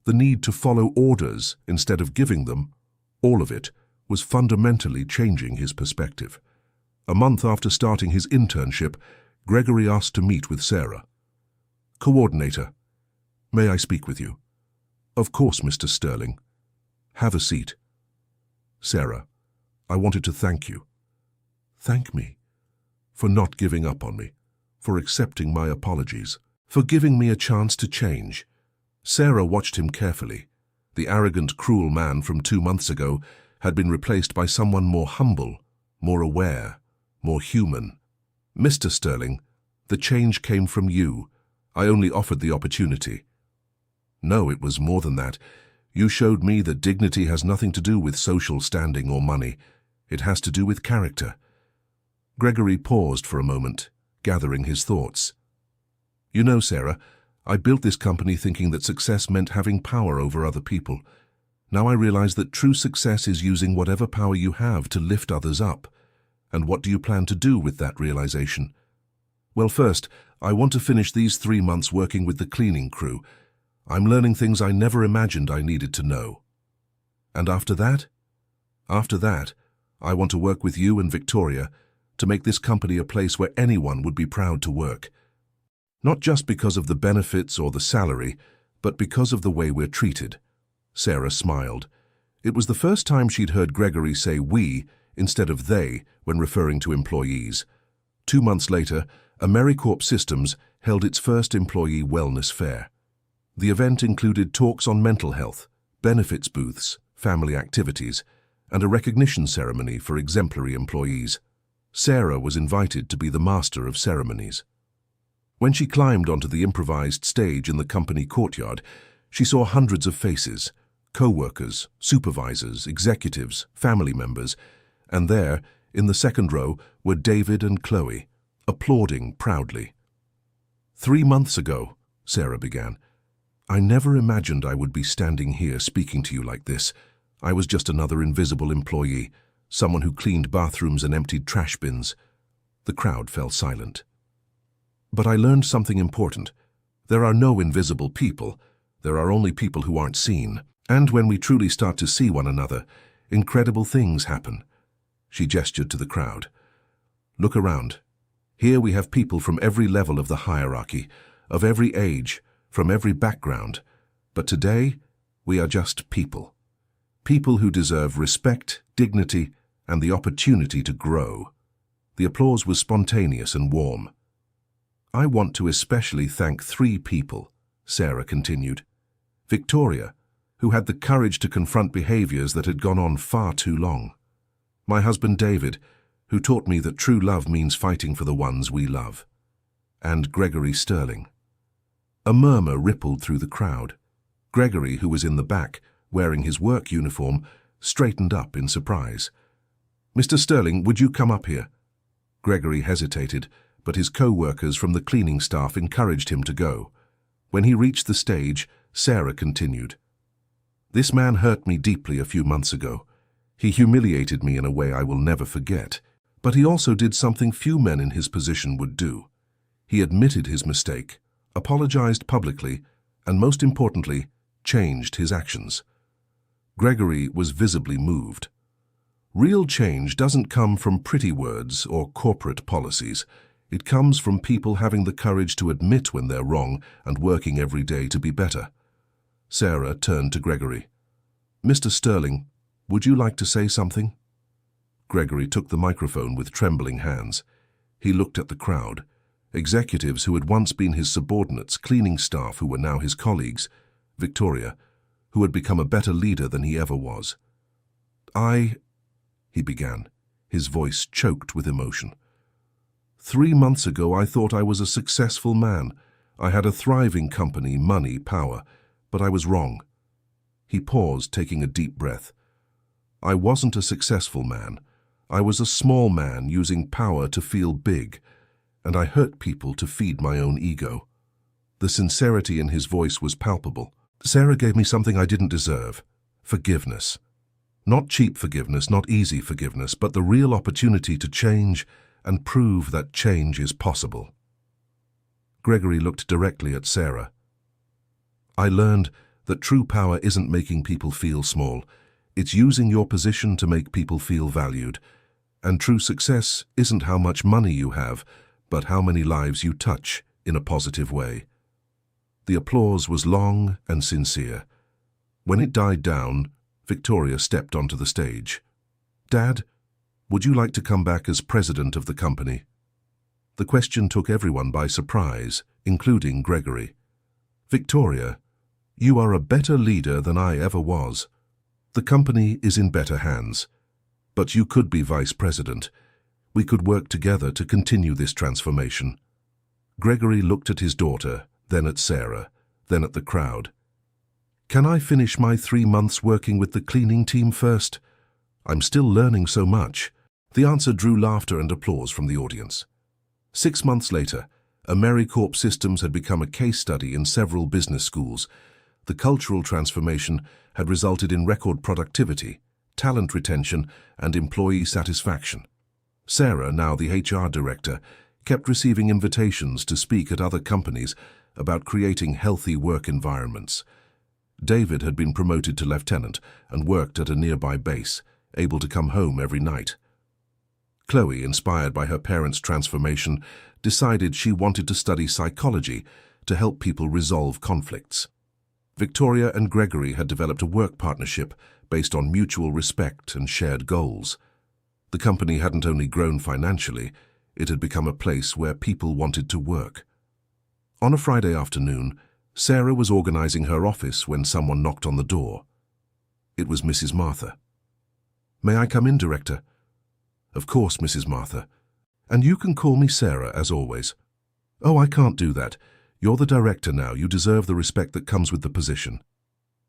the need to follow orders instead of giving them, all of it was fundamentally changing his perspective. A month after starting his internship, Gregory asked to meet with Sarah. "Coordinator, may I speak with you?" "Of course, Mr. Sterling. Have a seat." "Sarah, I wanted to thank you." "Thank me?" "For not giving up on me, for accepting my apologies, for giving me a chance to change." Sarah watched him carefully. The arrogant, cruel man from 2 months ago had been replaced by someone more humble, more aware, more human. "Mr. Sterling, the change came from you. I only offered the opportunity." "No, it was more than that. You showed me that dignity has nothing to do with social standing or money. It has to do with character." Gregory paused for a moment, gathering his thoughts. "You know, Sarah, I built this company thinking that success meant having power over other people. Now I realize that true success is using whatever power you have to lift others up. And what do you plan to do with that realization?" "Well, first, I want to finish these 3 months working with the cleaning crew. I'm learning things I never imagined I needed to know." "And after that?" "After that, I want to work with you and Victoria to make this company a place where anyone would be proud to work. Not just because of the benefits or the salary, but because of the way we're treated." Sarah smiled. It was the first time she'd heard Gregory say "we" instead of "they" when referring to employees. 2 months later, AmeriCorp Systems held its first employee wellness fair. The event included talks on mental health, benefits booths, family activities, and a recognition ceremony for exemplary employees. Sarah was invited to be the master of ceremonies. When she climbed onto the improvised stage in the company courtyard, she saw hundreds of faces, co-workers, supervisors, executives, family members, and there, in the second row, were David and Chloe, applauding proudly. "3 months ago," Sarah began, "I never imagined I would be standing here speaking to you like this. I was just another invisible employee, someone who cleaned bathrooms and emptied trash bins." The crowd fell silent. "But I learned something important. There are no invisible people. There are only people who aren't seen. And when we truly start to see one another, incredible things happen." She gestured to the crowd. "Look around. Here we have people from every level of the hierarchy, of every age, from every background. But today, we are just people. People who deserve respect, dignity, and the opportunity to grow." The applause was spontaneous and warm. "I want to especially thank 3 people," Sarah continued. Victoria, who had the courage to confront behaviors that had gone on far too long. My husband David, who taught me that true love means fighting for the ones we love. And Gregory Sterling. A murmur rippled through the crowd. Gregory, who was in the back, wearing his work uniform, straightened up in surprise. "Mr. Sterling, would you come up here?" Gregory hesitated, but his co-workers from the cleaning staff encouraged him to go. When he reached the stage, Sarah continued. "This man hurt me deeply a few months ago. He humiliated me in a way I will never forget. But he also did something few men in his position would do. He admitted his mistake, apologized publicly, and most importantly, changed his actions." Gregory was visibly moved. Real change doesn't come from pretty words or corporate policies. It comes from people having the courage to admit when they're wrong and working every day to be better. Sarah turned to Gregory. "Mr. Sterling, would you like to say something?" Gregory took the microphone with trembling hands. He looked at the crowd. Executives who had once been his subordinates, cleaning staff who were now his colleagues, Victoria, who had become a better leader than he ever was. He began, his voice choked with emotion. 3 months ago I thought I was a successful man. I had a thriving company, money, power, but I was wrong. He paused, taking a deep breath. I wasn't a successful man. I was a small man using power to feel big, and I hurt people to feed my own ego. The sincerity in his voice was palpable. Sarah gave me something I didn't deserve. Forgiveness. Not cheap forgiveness, not easy forgiveness, but the real opportunity to change and prove that change is possible. Gregory looked directly at Sarah. I learned that true power isn't making people feel small. It's using your position to make people feel valued. And true success isn't how much money you have, but how many lives you touch in a positive way. The applause was long and sincere. When it died down, Victoria stepped onto the stage. Dad, would you like to come back as president of the company? The question took everyone by surprise, including Gregory. Victoria, you are a better leader than I ever was. The company is in better hands. But you could be vice president. We could work together to continue this transformation. Gregory looked at his daughter, then at Sarah, then at the crowd. Can I finish my 3 months working with the cleaning team first? I'm still learning so much. The answer drew laughter and applause from the audience. 6 months later, AmeriCorp Systems had become a case study in several business schools. The cultural transformation had resulted in record productivity, talent retention, and employee satisfaction. Sarah, now the HR director, kept receiving invitations to speak at other companies about creating healthy work environments. David had been promoted to lieutenant and worked at a nearby base, able to come home every night. Chloe, inspired by her parents' transformation, decided she wanted to study psychology to help people resolve conflicts. Victoria and Gregory had developed a work partnership based on mutual respect and shared goals. The company hadn't only grown financially, it had become a place where people wanted to work. On a Friday afternoon, Sarah was organizing her office when someone knocked on the door. It was Mrs. Martha. May I come in, Director? Of course, Mrs. Martha. And you can call me Sarah, as always. Oh, I can't do that. You're the director now. You deserve the respect that comes with the position.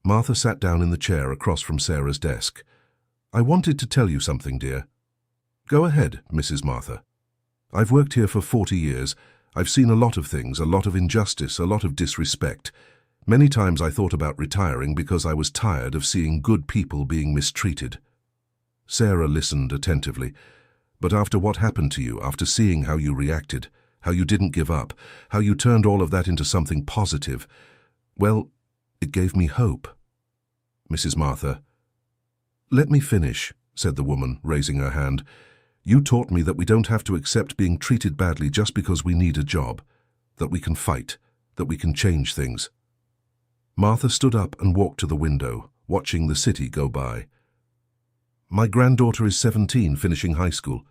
Martha sat down in the chair across from Sarah's desk. I wanted to tell you something, dear. Go ahead, Mrs. Martha. I've worked here for 40 years. I've seen a lot of things, a lot of injustice, a lot of disrespect. Many times I thought about retiring because I was tired of seeing good people being mistreated. Sarah listened attentively. But after what happened to you, after seeing how you reacted, how you didn't give up, how you turned all of that into something positive, well, it gave me hope. Mrs. Martha. Let me finish, said the woman, raising her hand. You taught me that we don't have to accept being treated badly just because we need a job, that we can fight, that we can change things. Martha stood up and walked to the window, watching the city go by. My granddaughter is 17, finishing high school.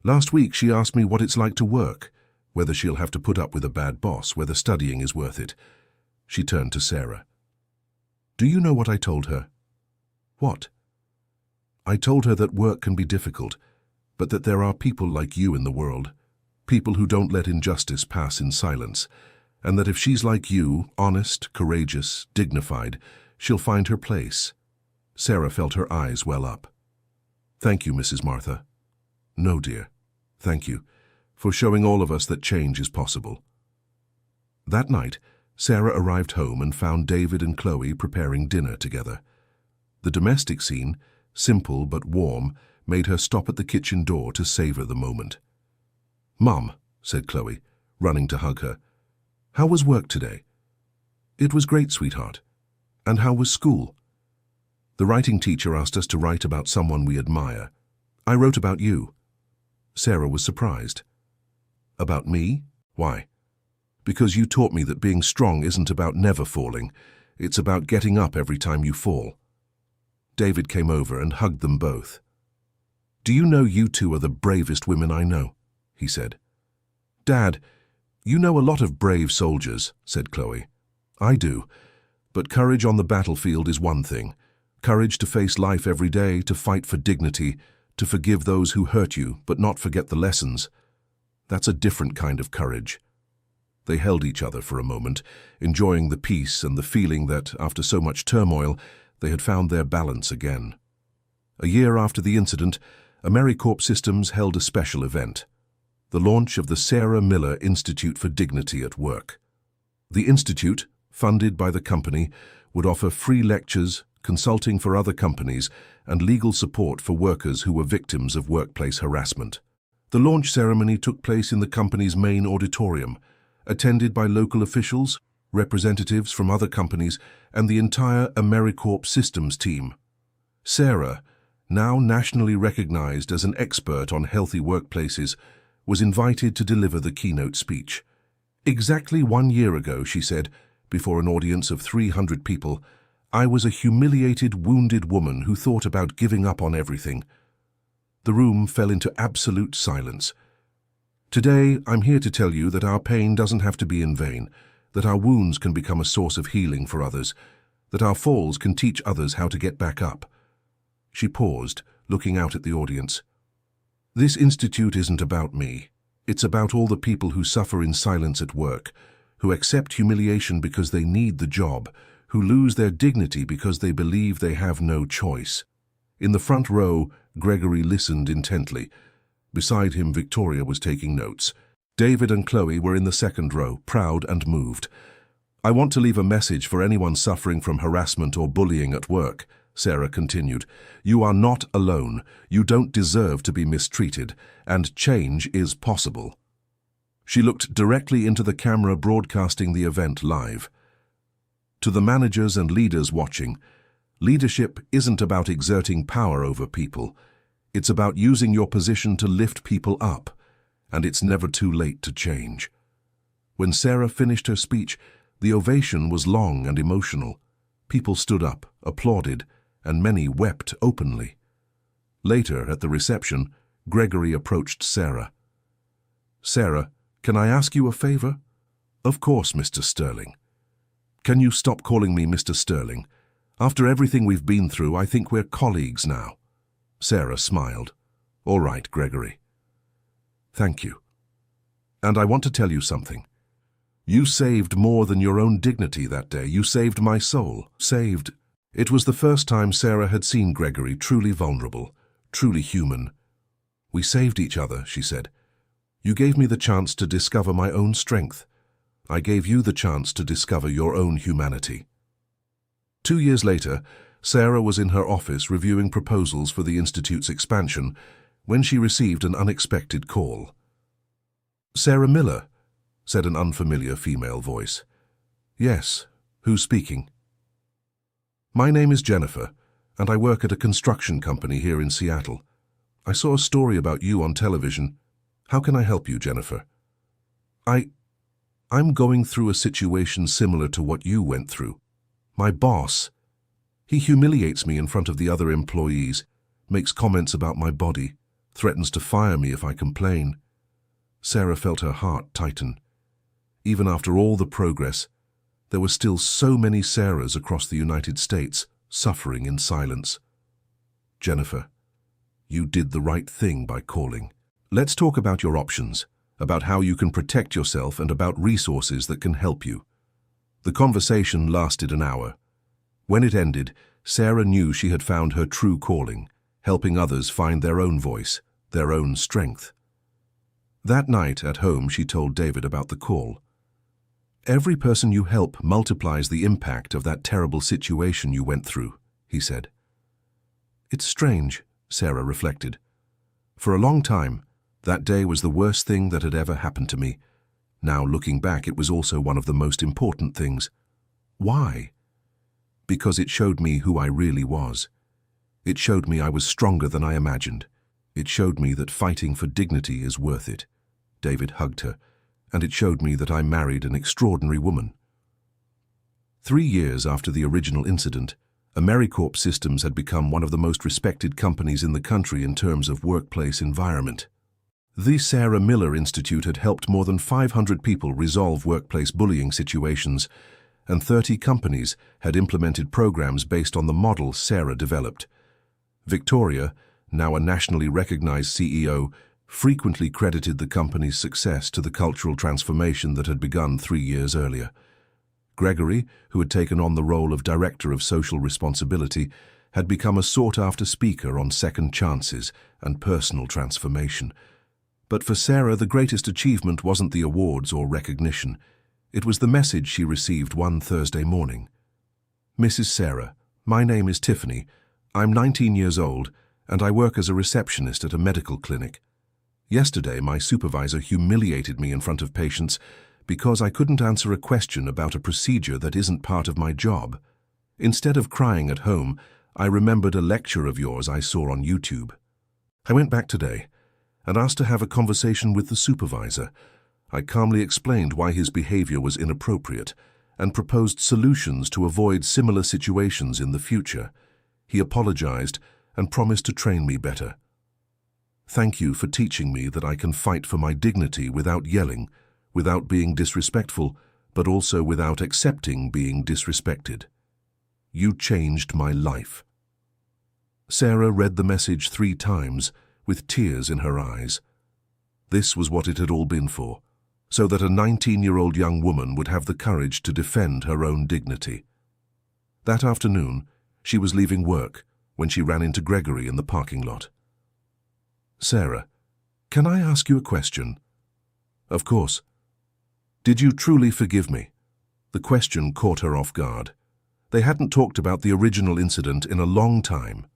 Last week she asked me what it's like to work, whether she'll have to put up with a bad boss, whether studying is worth it. She turned to Sarah. Do you know what I told her? What? I told her that work can be difficult, but that there are people like you in the world, people who don't let injustice pass in silence, and that if she's like you, honest, courageous, dignified, she'll find her place. Sarah felt her eyes well up. Thank you, Mrs. Martha. No, dear. Thank you for showing all of us that change is possible. That night, Sarah arrived home and found David and Chloe preparing dinner together. The domestic scene, simple but warm, made her stop at the kitchen door to savor the moment. Mum, said Chloe, running to hug her. How was work today? It was great, sweetheart. And how was school? The writing teacher asked us to write about someone we admire. I wrote about you. Sarah was surprised. About me? Why? Because you taught me that being strong isn't about never falling. It's about getting up every time you fall. David came over and hugged them both. Do you know you two are the bravest women I know? He said. Dad, you know a lot of brave soldiers, said Chloe. I do. But courage on the battlefield is one thing. Courage to face life every day, to fight for dignity, to forgive those who hurt you, but not forget the lessons. That's a different kind of courage. They held each other for a moment, enjoying the peace and the feeling that, after so much turmoil, they had found their balance again. A year after the incident, AmeriCorps Systems held a special event, the launch of the Sarah Miller Institute for Dignity at Work. The institute, funded by the company, would offer free lectures, consulting for other companies, and legal support for workers who were victims of workplace harassment. The launch ceremony took place in the company's main auditorium, attended by local officials, representatives from other companies, and the entire AmeriCorps Systems team. Sarah, now nationally recognized as an expert on healthy workplaces, was invited to deliver the keynote speech. Exactly 1 year ago, she said, before an audience of 300 people, I was a humiliated, wounded woman who thought about giving up on everything. The room fell into absolute silence. Today, I'm here to tell you that our pain doesn't have to be in vain, that our wounds can become a source of healing for others, that our falls can teach others how to get back up. She paused, looking out at the audience. This institute isn't about me. It's about all the people who suffer in silence at work, who accept humiliation because they need the job, who lose their dignity because they believe they have no choice. In the front row, Gregory listened intently. Beside him, Victoria was taking notes. David and Chloe were in the second row, proud and moved. I want to leave a message for anyone suffering from harassment or bullying at work, Sarah continued. You are not alone. You don't deserve to be mistreated, and change is possible. She looked directly into the camera broadcasting the event live. To the managers and leaders watching, leadership isn't about exerting power over people. It's about using your position to lift people up, and it's never too late to change. When Sarah finished her speech, the ovation was long and emotional. People stood up, applauded, and many wept openly. Later, at the reception, Gregory approached Sarah. Sarah, can I ask you a favor? Of course, Mr. Sterling. Can you stop calling me Mr. Sterling? After everything we've been through, I think we're colleagues now. Sarah smiled. All right, Gregory. Thank you. And I want to tell you something. You saved more than your own dignity that day. You saved my soul. Saved. It was the first time Sarah had seen Gregory truly vulnerable, truly human. We saved each other, she said. You gave me the chance to discover my own strength. I gave you the chance to discover your own humanity. 2 years later, Sarah was in her office reviewing proposals for the Institute's expansion when she received an unexpected call. Sarah Miller, said an unfamiliar female voice. Yes, who's speaking? My name is Jennifer, and I work at a construction company here in Seattle. I saw a story about you on television. How can I help you, Jennifer? I'm going through a situation similar to what you went through. My boss, he humiliates me in front of the other employees, makes comments about my body, threatens to fire me if I complain. Sarah felt her heart tighten. Even after all the progress, there were still so many Sarahs across the United States suffering in silence. Jennifer, you did the right thing by calling. Let's talk about your options, about how you can protect yourself and about resources that can help you. The conversation lasted an hour. When it ended, Sarah knew she had found her true calling, helping others find their own voice, their own strength. That night at home, she told David about the call. Every person you help multiplies the impact of that terrible situation you went through, he said. It's strange, Sarah reflected. For a long time, that day was the worst thing that had ever happened to me. Now, looking back, it was also one of the most important things. Why? Because it showed me who I really was. It showed me I was stronger than I imagined. It showed me that fighting for dignity is worth it. David hugged her, and it showed me that I married an extraordinary woman. 3 years after the original incident, AmeriCorps Systems had become one of the most respected companies in the country in terms of workplace environment. The Sarah Miller Institute had helped more than 500 people resolve workplace bullying situations, and 30 companies had implemented programs based on the model Sarah developed. Victoria, now a nationally recognized CEO, frequently credited the company's success to the cultural transformation that had begun 3 years earlier. Gregory, who had taken on the role of Director of Social Responsibility, had become a sought-after speaker on second chances and personal transformation. But for Sarah, the greatest achievement wasn't the awards or recognition. It was the message she received one Thursday morning. "Mrs. Sarah, my name is Tiffany. I'm 19 years old, and I work as a receptionist at a medical clinic. Yesterday, my supervisor humiliated me in front of patients because I couldn't answer a question about a procedure that isn't part of my job. Instead of crying at home, I remembered a lecture of yours I saw on YouTube. I went back today and asked to have a conversation with the supervisor. I calmly explained why his behavior was inappropriate and proposed solutions to avoid similar situations in the future. He apologized and promised to train me better. Thank you for teaching me that I can fight for my dignity without yelling, without being disrespectful, but also without accepting being disrespected. You changed my life." Sarah read the message 3 times, with tears in her eyes. This was what it had all been for, so that a 19-year-old young woman would have the courage to defend her own dignity. That afternoon, she was leaving work when she ran into Gregory in the parking lot. "Sarah, can I ask you a question?" "Of course." "Did you truly forgive me?" The question caught her off guard. They hadn't talked about the original incident in a long time.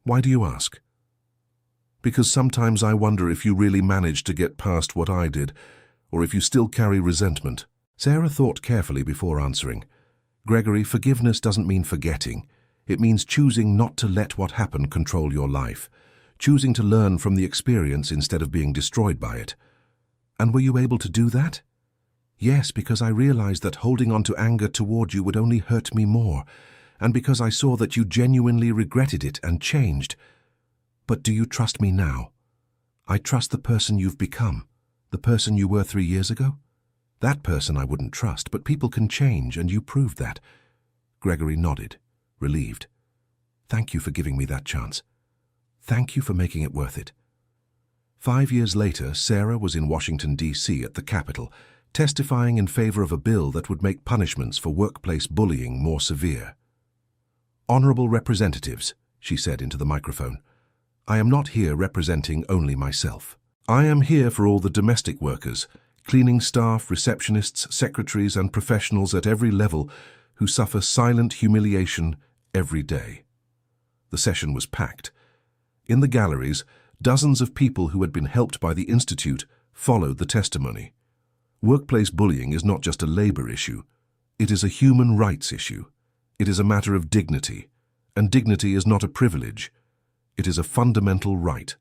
"Why do you ask?" "Because sometimes I wonder if you really managed to get past what I did, or if you still carry resentment." Sarah thought carefully before answering. "Gregory, forgiveness doesn't mean forgetting. It means choosing not to let what happened control your life, choosing to learn from the experience instead of being destroyed by it." "And were you able to do that?" "Yes, because I realized that holding on to anger toward you would only hurt me more, and because I saw that you genuinely regretted it and changed. But do you trust me now?" "I trust the person you've become, the person you were 3 years ago. That person I wouldn't trust, but people can change, and you proved that." Gregory nodded, relieved. "Thank you for giving me that chance. Thank you for making it worth it." 5 years later, Sarah was in Washington, D.C. at the Capitol, testifying in favor of a bill that would make punishments for workplace bullying more severe. "Honorable representatives," she said into the microphone, "I am not here representing only myself. I am here for all the domestic workers, cleaning staff, receptionists, secretaries, and professionals at every level who suffer silent humiliation every day." The session was packed. In the galleries, dozens of people who had been helped by the Institute followed the testimony. Workplace bullying is not just a labor issue. It is a human rights issue. It is a matter of dignity, and dignity is not a privilege. It is a fundamental right.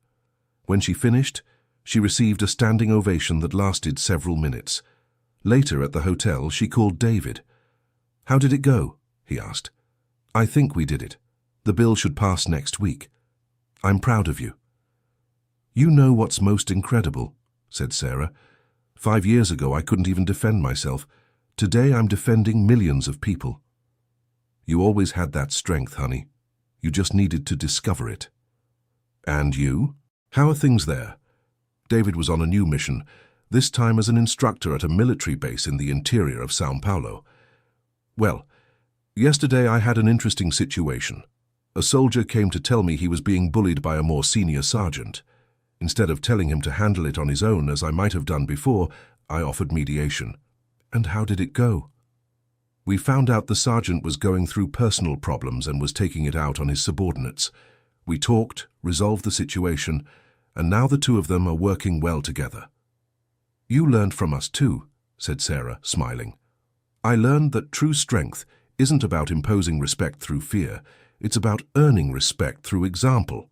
When she finished, she received a standing ovation that lasted several minutes. Later at the hotel, she called David. "How did it go?" he asked. "I think we did it. The bill should pass next week. I'm proud of you." "You know what's most incredible," said Sarah. 5 years ago, I couldn't even defend myself. Today, I'm defending millions of people." "You always had that strength, honey. You just needed to discover it." "And you? How are things there?" David was on a new mission, this time as an instructor at a military base in the interior of São Paulo. "Well, yesterday I had an interesting situation. A soldier came to tell me he was being bullied by a more senior sergeant. Instead of telling him to handle it on his own, as I might have done before, I offered mediation." "And how did it go?" "We found out the sergeant was going through personal problems and was taking it out on his subordinates. We talked, resolved the situation, and now the two of them are working well together." "You learned from us too," said Sarah, smiling. "I learned that true strength isn't about imposing respect through fear. It's about earning respect through example."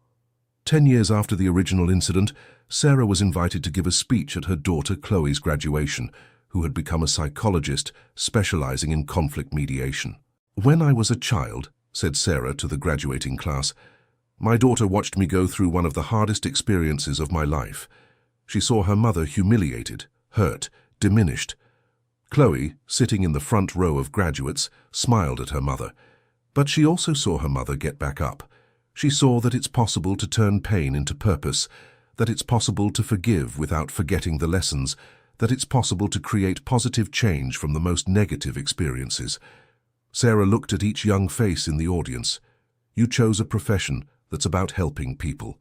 10 years after the original incident, Sarah was invited to give a speech at her daughter Chloe's graduation, who had become a psychologist specializing in conflict mediation. "When I was a child," said Sarah to the graduating class, "my daughter watched me go through one of the hardest experiences of my life. She saw her mother humiliated, hurt, diminished. Chloe, sitting in the front row of graduates, smiled at her mother. But she also saw her mother get back up. She saw that it's possible to turn pain into purpose, that it's possible to forgive without forgetting the lessons, that it's possible to create positive change from the most negative experiences. Sarah looked at each young face in the audience. You chose a profession that's about helping people.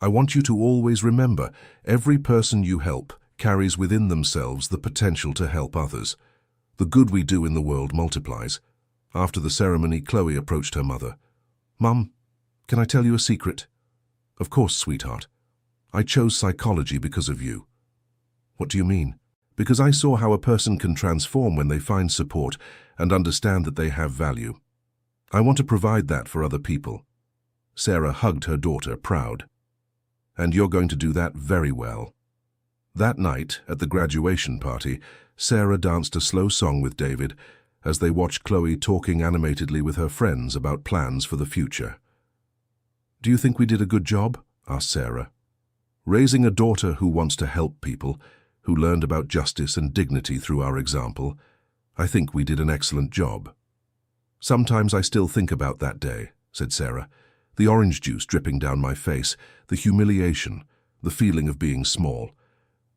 I want you to always remember, every person you help carries within themselves the potential to help others. The good we do in the world multiplies. After the ceremony, Chloe approached her mother. "Mum, can I tell you a secret?" "Of course, sweetheart. I chose psychology because of you." "What do you mean?" "Because I saw how a person can transform when they find support and understand that they have value. I want to provide that for other people." Sarah hugged her daughter, proud. "And you're going to do that very well." That night, at the graduation party, Sarah danced a slow song with David as they watched Chloe talking animatedly with her friends about plans for the future. "Do you think we did a good job?" asked Sarah. "Raising a daughter who wants to help people, who learned about justice and dignity through our example, I think we did an excellent job." "Sometimes I still think about that day," said Sarah. "The orange juice dripping down my face, the humiliation, the feeling of being small.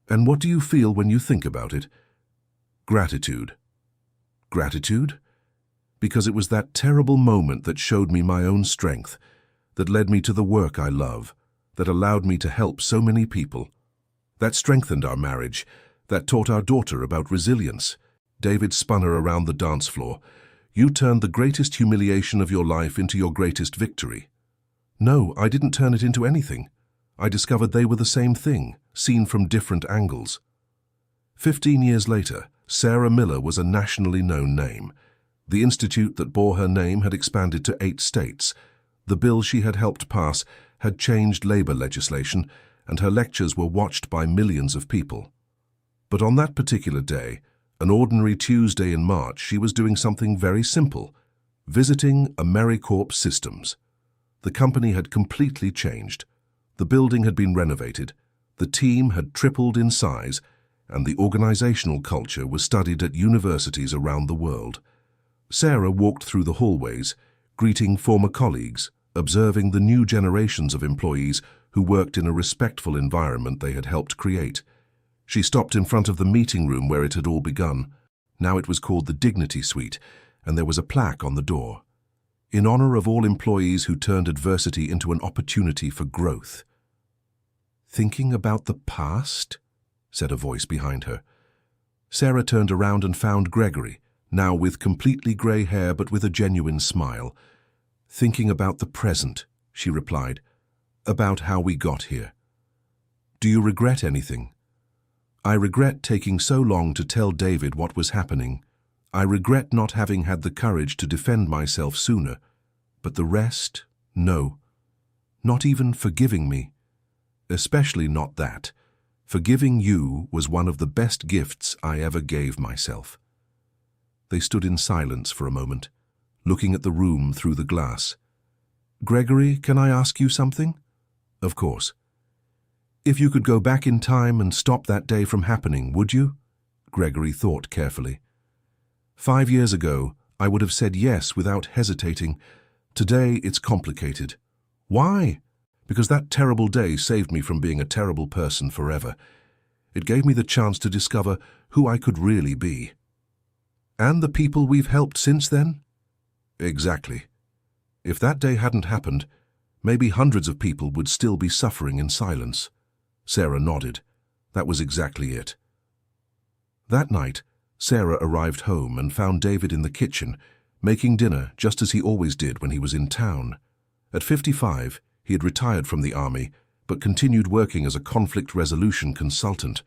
And what do you feel when you think about it?" "Gratitude." "Gratitude?" "Because it was that terrible moment that showed me my own strength, that led me to the work I love, that allowed me to help so many people. That strengthened our marriage, that taught our daughter about resilience." David spun her around the dance floor. "You turned the greatest humiliation of your life into your greatest victory." "No, I didn't turn it into anything. I discovered they were the same thing, seen from different angles." 15 years later, Sarah Miller was a nationally known name. The institute that bore her name had expanded to 8 states. The bill she had helped pass had changed labor legislation, and her lectures were watched by millions of people. But on that particular day, an ordinary Tuesday in March, she was doing something very simple, visiting AmeriCorps Systems. The company had completely changed. The building had been renovated, the team had tripled in size, and the organizational culture was studied at universities around the world. Sarah walked through the hallways, greeting former colleagues, observing the new generations of employees who worked in a respectful environment they had helped create. She stopped in front of the meeting room where it had all begun. Now it was called the Dignity Suite, and there was a plaque on the door. "In honor of all employees who turned adversity into an opportunity for growth." "Thinking about the past?" said a voice behind her. Sarah turned around and found Gregory, now with completely grey hair but with a genuine smile. "Thinking about the present," she replied. "About how we got here." "Do you regret anything?" "I regret taking so long to tell David what was happening. I regret not having had the courage to defend myself sooner. But the rest, no. Not even forgiving me. Especially not that. Forgiving you was one of the best gifts I ever gave myself." They stood in silence for a moment, looking at the room through the glass. "Gregory, can I ask you something?" "Of course." "If you could go back in time and stop that day from happening, would you?" Gregory thought carefully. 5 years ago, I would have said yes without hesitating. Today, it's complicated. Why? Because that terrible day saved me from being a terrible person forever. It gave me the chance to discover who I could really be. "And the people we've helped since then?" "Exactly. If that day hadn't happened, maybe hundreds of people would still be suffering in silence." Sarah nodded. That was exactly it. That night, Sarah arrived home and found David in the kitchen, making dinner just as he always did when he was in town. At 55, he had retired from the army, but continued working as a conflict resolution consultant.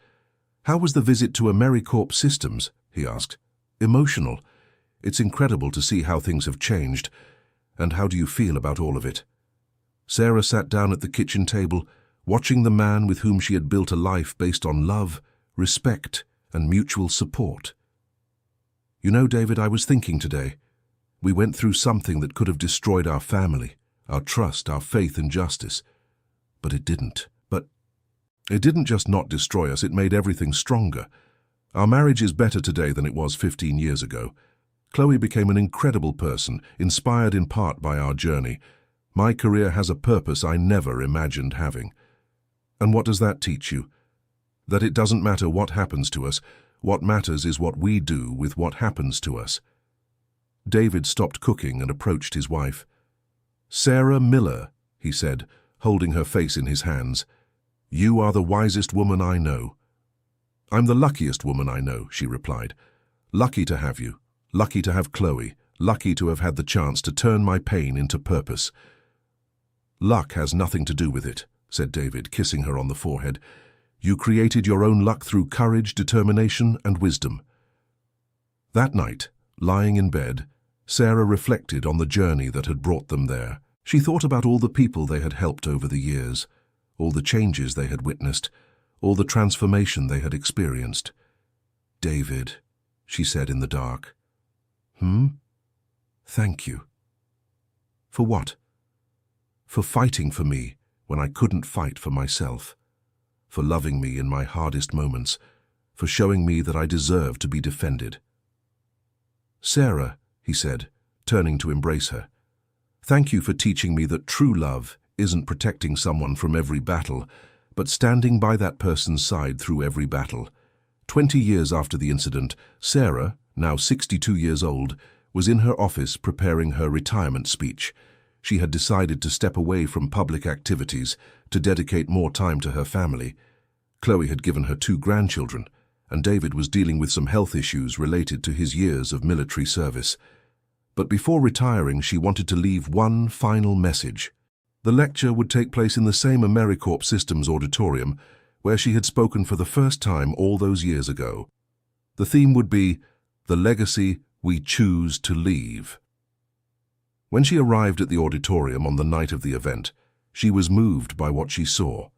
"How was the visit to AmeriCorps Systems?" he asked. "Emotional. It's incredible to see how things have changed. And how do you feel about all of it?" Sarah sat down at the kitchen table, watching the man with whom she had built a life based on love, respect, and mutual support. "You know, David, I was thinking today. We went through something that could have destroyed our family, our trust, our faith in justice. But it didn't. But it didn't just not destroy us, it made everything stronger. Our marriage is better today than it was 15 years ago. Chloe became an incredible person, inspired in part by our journey. My career has a purpose I never imagined having. And what does that teach you? That it doesn't matter what happens to us. What matters is what we do with what happens to us. David stopped cooking and approached his wife. "Sarah Miller," he said, holding her face in his hands. "You are the wisest woman I know." "I'm the luckiest woman I know," she replied. "Lucky to have you. Lucky to have Chloe. Lucky to have had the chance to turn my pain into purpose." "Luck has nothing to do with it," said David, kissing her on the forehead. "You created your own luck through courage, determination, and wisdom." That night, lying in bed, Sarah reflected on the journey that had brought them there. She thought about all the people they had helped over the years, all the changes they had witnessed, all the transformation they had experienced. "David," she said in the dark. Thank you." "For what?" "For fighting for me when I couldn't fight for myself. For loving me in my hardest moments. For showing me that I deserve to be defended." "Sarah," he said, turning to embrace her, "thank you for teaching me that true love isn't protecting someone from every battle, but standing by that person's side through every battle." 20 years after the incident, Sarah, now 62 years old, was in her office preparing her retirement speech. She had decided to step away from public activities to dedicate more time to her family. Chloe had given her 2 grandchildren, and David was dealing with some health issues related to his years of military service. But before retiring, she wanted to leave one final message. The lecture would take place in the same AmeriCorps Systems auditorium where she had spoken for the first time all those years ago. The theme would be, "The Legacy We Choose to Leave." When she arrived at the auditorium on the night of the event, she was moved by what she saw.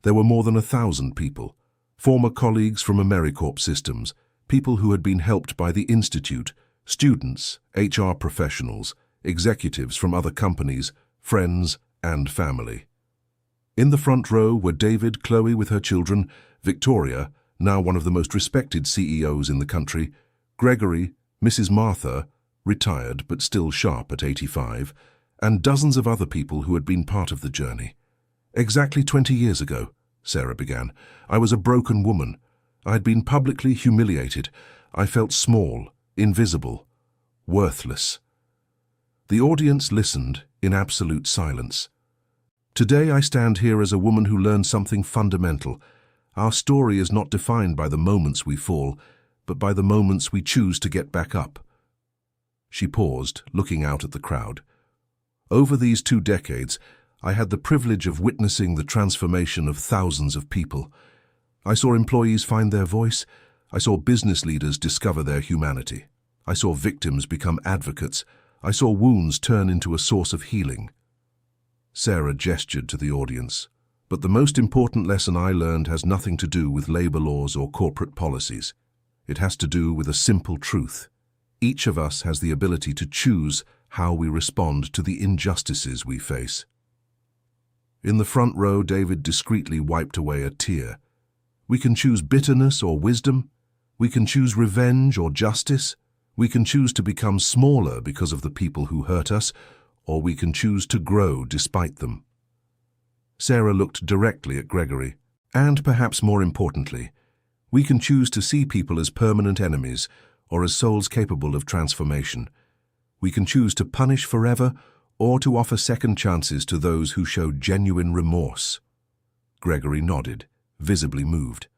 There were more than 1,000 people, former colleagues from AmeriCorps Systems, people who had been helped by the Institute, students, HR professionals, executives from other companies, friends, and family. In the front row were David, Chloe with her children, Victoria, now one of the most respected CEOs in the country, Gregory, Mrs. Martha, retired but still sharp at 85, and dozens of other people who had been part of the journey. "Exactly 20 years ago," Sarah began, "I was a broken woman. I had been publicly humiliated. I felt small, invisible, worthless." The audience listened in absolute silence. "Today I stand here as a woman who learned something fundamental. Our story is not defined by the moments we fall, but by the moments we choose to get back up." She paused, looking out at the crowd. "Over these 2 decades, I had the privilege of witnessing the transformation of thousands of people. I saw employees find their voice. I saw business leaders discover their humanity. I saw victims become advocates. I saw wounds turn into a source of healing." Sarah gestured to the audience. "But the most important lesson I learned has nothing to do with labor laws or corporate policies. It has to do with a simple truth. Each of us has the ability to choose how we respond to the injustices we face." In the front row, David discreetly wiped away a tear. "We can choose bitterness or wisdom. We can choose revenge or justice. We can choose to become smaller because of the people who hurt us, or we can choose to grow despite them." Sarah looked directly at Gregory. "And perhaps more importantly, we can choose to see people as permanent enemies or as souls capable of transformation. We can choose to punish forever or to offer second chances to those who show genuine remorse." Gregory nodded, visibly moved.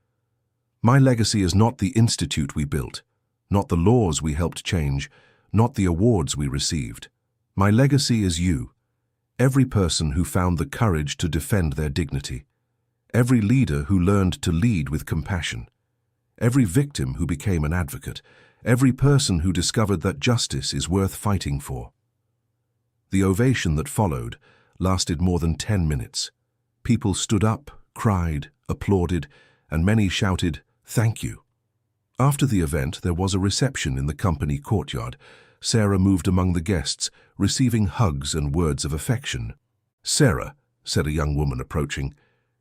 "My legacy is not the institute we built, not the laws we helped change, not the awards we received. My legacy is you, every person who found the courage to defend their dignity, every leader who learned to lead with compassion, every victim who became an advocate, every person who discovered that justice is worth fighting for." The ovation that followed lasted more than 10 minutes. People stood up, cried, applauded, and many shouted, "Thank you." After the event, there was a reception in the company courtyard. Sarah moved among the guests, receiving hugs and words of affection. "Sarah," said a young woman approaching,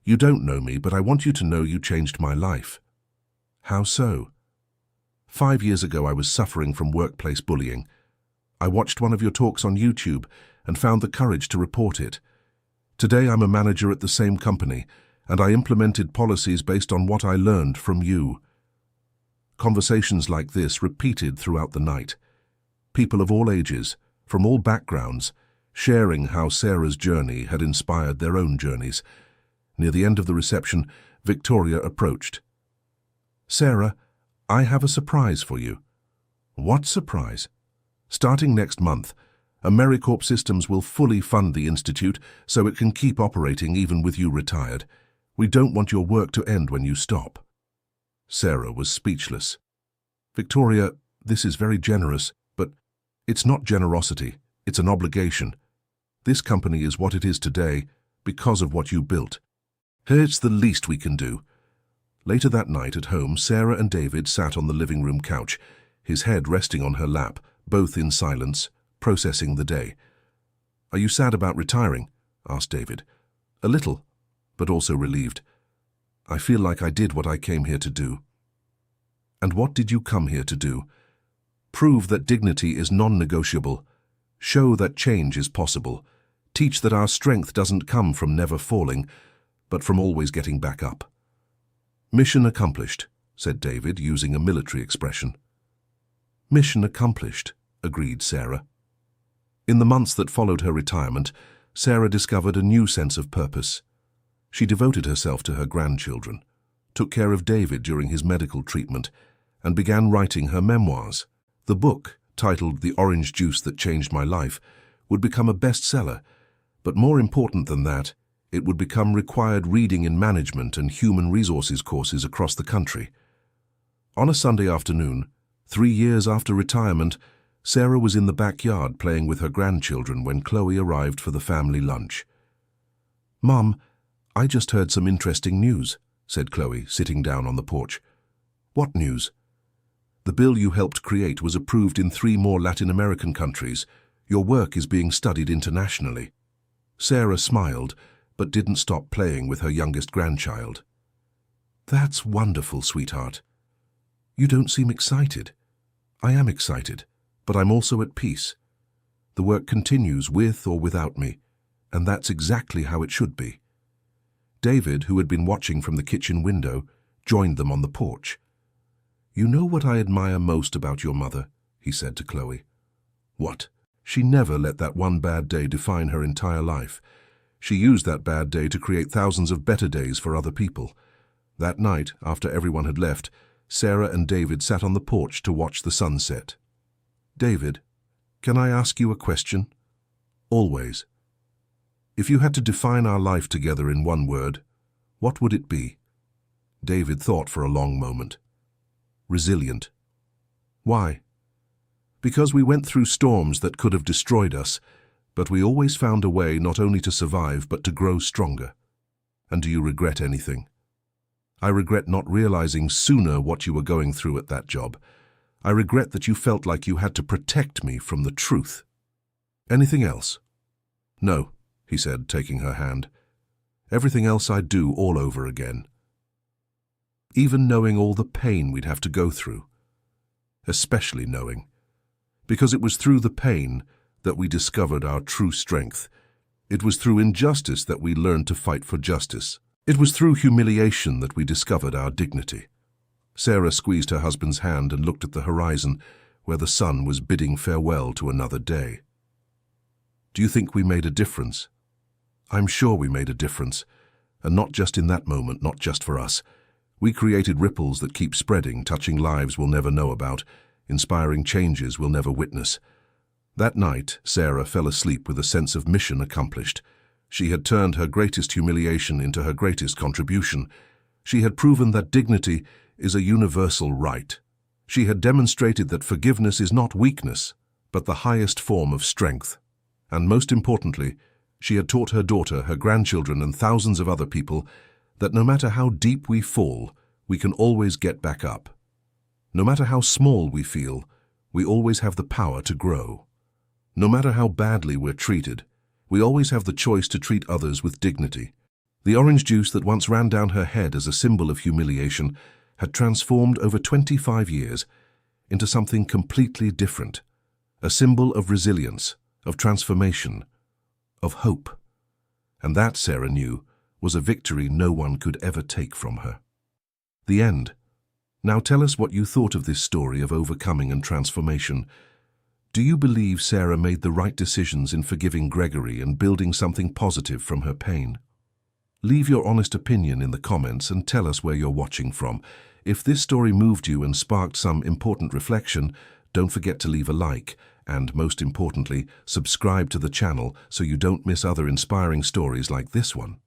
"you don't know me, but I want you to know you changed my life." "How so?" 5 years ago I was suffering from workplace bullying. I watched one of your talks on YouTube and found the courage to report it. Today I'm a manager at the same company, and I implemented policies based on what I learned from you. Conversations like this repeated throughout the night. People of all ages, from all backgrounds, sharing how Sarah's journey had inspired their own journeys. Near the end of the reception, Victoria approached. "Sarah, I have a surprise for you." "What surprise?" "Starting next month, AmeriCorp Systems will fully fund the Institute so it can keep operating even with you retired. We don't want your work to end when you stop." Sarah was speechless. "Victoria, this is very generous, but it's not generosity, it's an obligation. This company is what it is today because of what you built. It's the least we can do." Later that night at home, Sarah and David sat on the living room couch, his head resting on her lap, both in silence, processing the day. "Are you sad about retiring?" asked David. "A little, but also relieved. I feel like I did what I came here to do." "And what did you come here to do?" "Prove that dignity is non-negotiable. Show that change is possible. Teach that our strength doesn't come from never falling, but from always getting back up." "Mission accomplished," said David, using a military expression. "Mission accomplished," agreed Sarah. In the months that followed her retirement, Sarah discovered a new sense of purpose. She devoted herself to her grandchildren, took care of David during his medical treatment, and began writing her memoirs. The book, titled The Orange Juice That Changed My Life, would become a bestseller, but more important than that, it would become required reading in management and human resources courses across the country. On a Sunday afternoon, 3 years after retirement, Sarah was in the backyard playing with her grandchildren when Chloe arrived for the family lunch. "Mom, I just heard some interesting news," said Chloe, sitting down on the porch. "What news?" "The bill you helped create was approved in 3 more Latin American countries. Your work is being studied internationally." Sarah smiled, but didn't stop playing with her youngest grandchild. "That's wonderful, sweetheart. You don't seem excited." "I am excited, but I'm also at peace. The work continues with or without me, and that's exactly how it should be." David, who had been watching from the kitchen window, joined them on the porch. "You know what I admire most about your mother?" he said to Chloe. "What?" "She never let that one bad day define her entire life. She used that bad day to create thousands of better days for other people." That night, after everyone had left, Sarah and David sat on the porch to watch the sunset. "David, can I ask you a question?" "Always." "If you had to define our life together in one word, what would it be?" David thought for a long moment. "Resilient." "Why?" "Because we went through storms that could have destroyed us, but we always found a way not only to survive but to grow stronger." "And do you regret anything?" "I regret not realizing sooner what you were going through at that job. I regret that you felt like you had to protect me from the truth." "Anything else?" "No," he said, taking her hand. "Everything else I'd do all over again. Even knowing all the pain we'd have to go through. Especially knowing. Because it was through the pain that we discovered our true strength. It was through injustice that we learned to fight for justice. It was through humiliation that we discovered our dignity." Sarah squeezed her husband's hand and looked at the horizon, where the sun was bidding farewell to another day. "Do you think we made a difference?" "I'm sure we made a difference, and not just in that moment, not just for us. We created ripples that keep spreading, touching lives we'll never know about, inspiring changes we'll never witness." That night, Sarah fell asleep with a sense of mission accomplished. She had turned her greatest humiliation into her greatest contribution. She had proven that dignity is a universal right. She had demonstrated that forgiveness is not weakness, but the highest form of strength. And most importantly, she had taught her daughter, her grandchildren, and thousands of other people that no matter how deep we fall, we can always get back up. No matter how small we feel, we always have the power to grow. No matter how badly we're treated, we always have the choice to treat others with dignity. The orange juice that once ran down her head as a symbol of humiliation had transformed over 25 years. into something completely different, a symbol of resilience, of transformation, of hope. And that, Sarah knew, was a victory no one could ever take from her. The end. Now tell us what you thought of this story of overcoming and transformation. Do you believe Sarah made the right decisions in forgiving Gregory and building something positive from her pain? Leave your honest opinion in the comments and tell us where you're watching from. If this story moved you and sparked some important reflection, don't forget to leave a like and, most importantly, subscribe to the channel so you don't miss other inspiring stories like this one.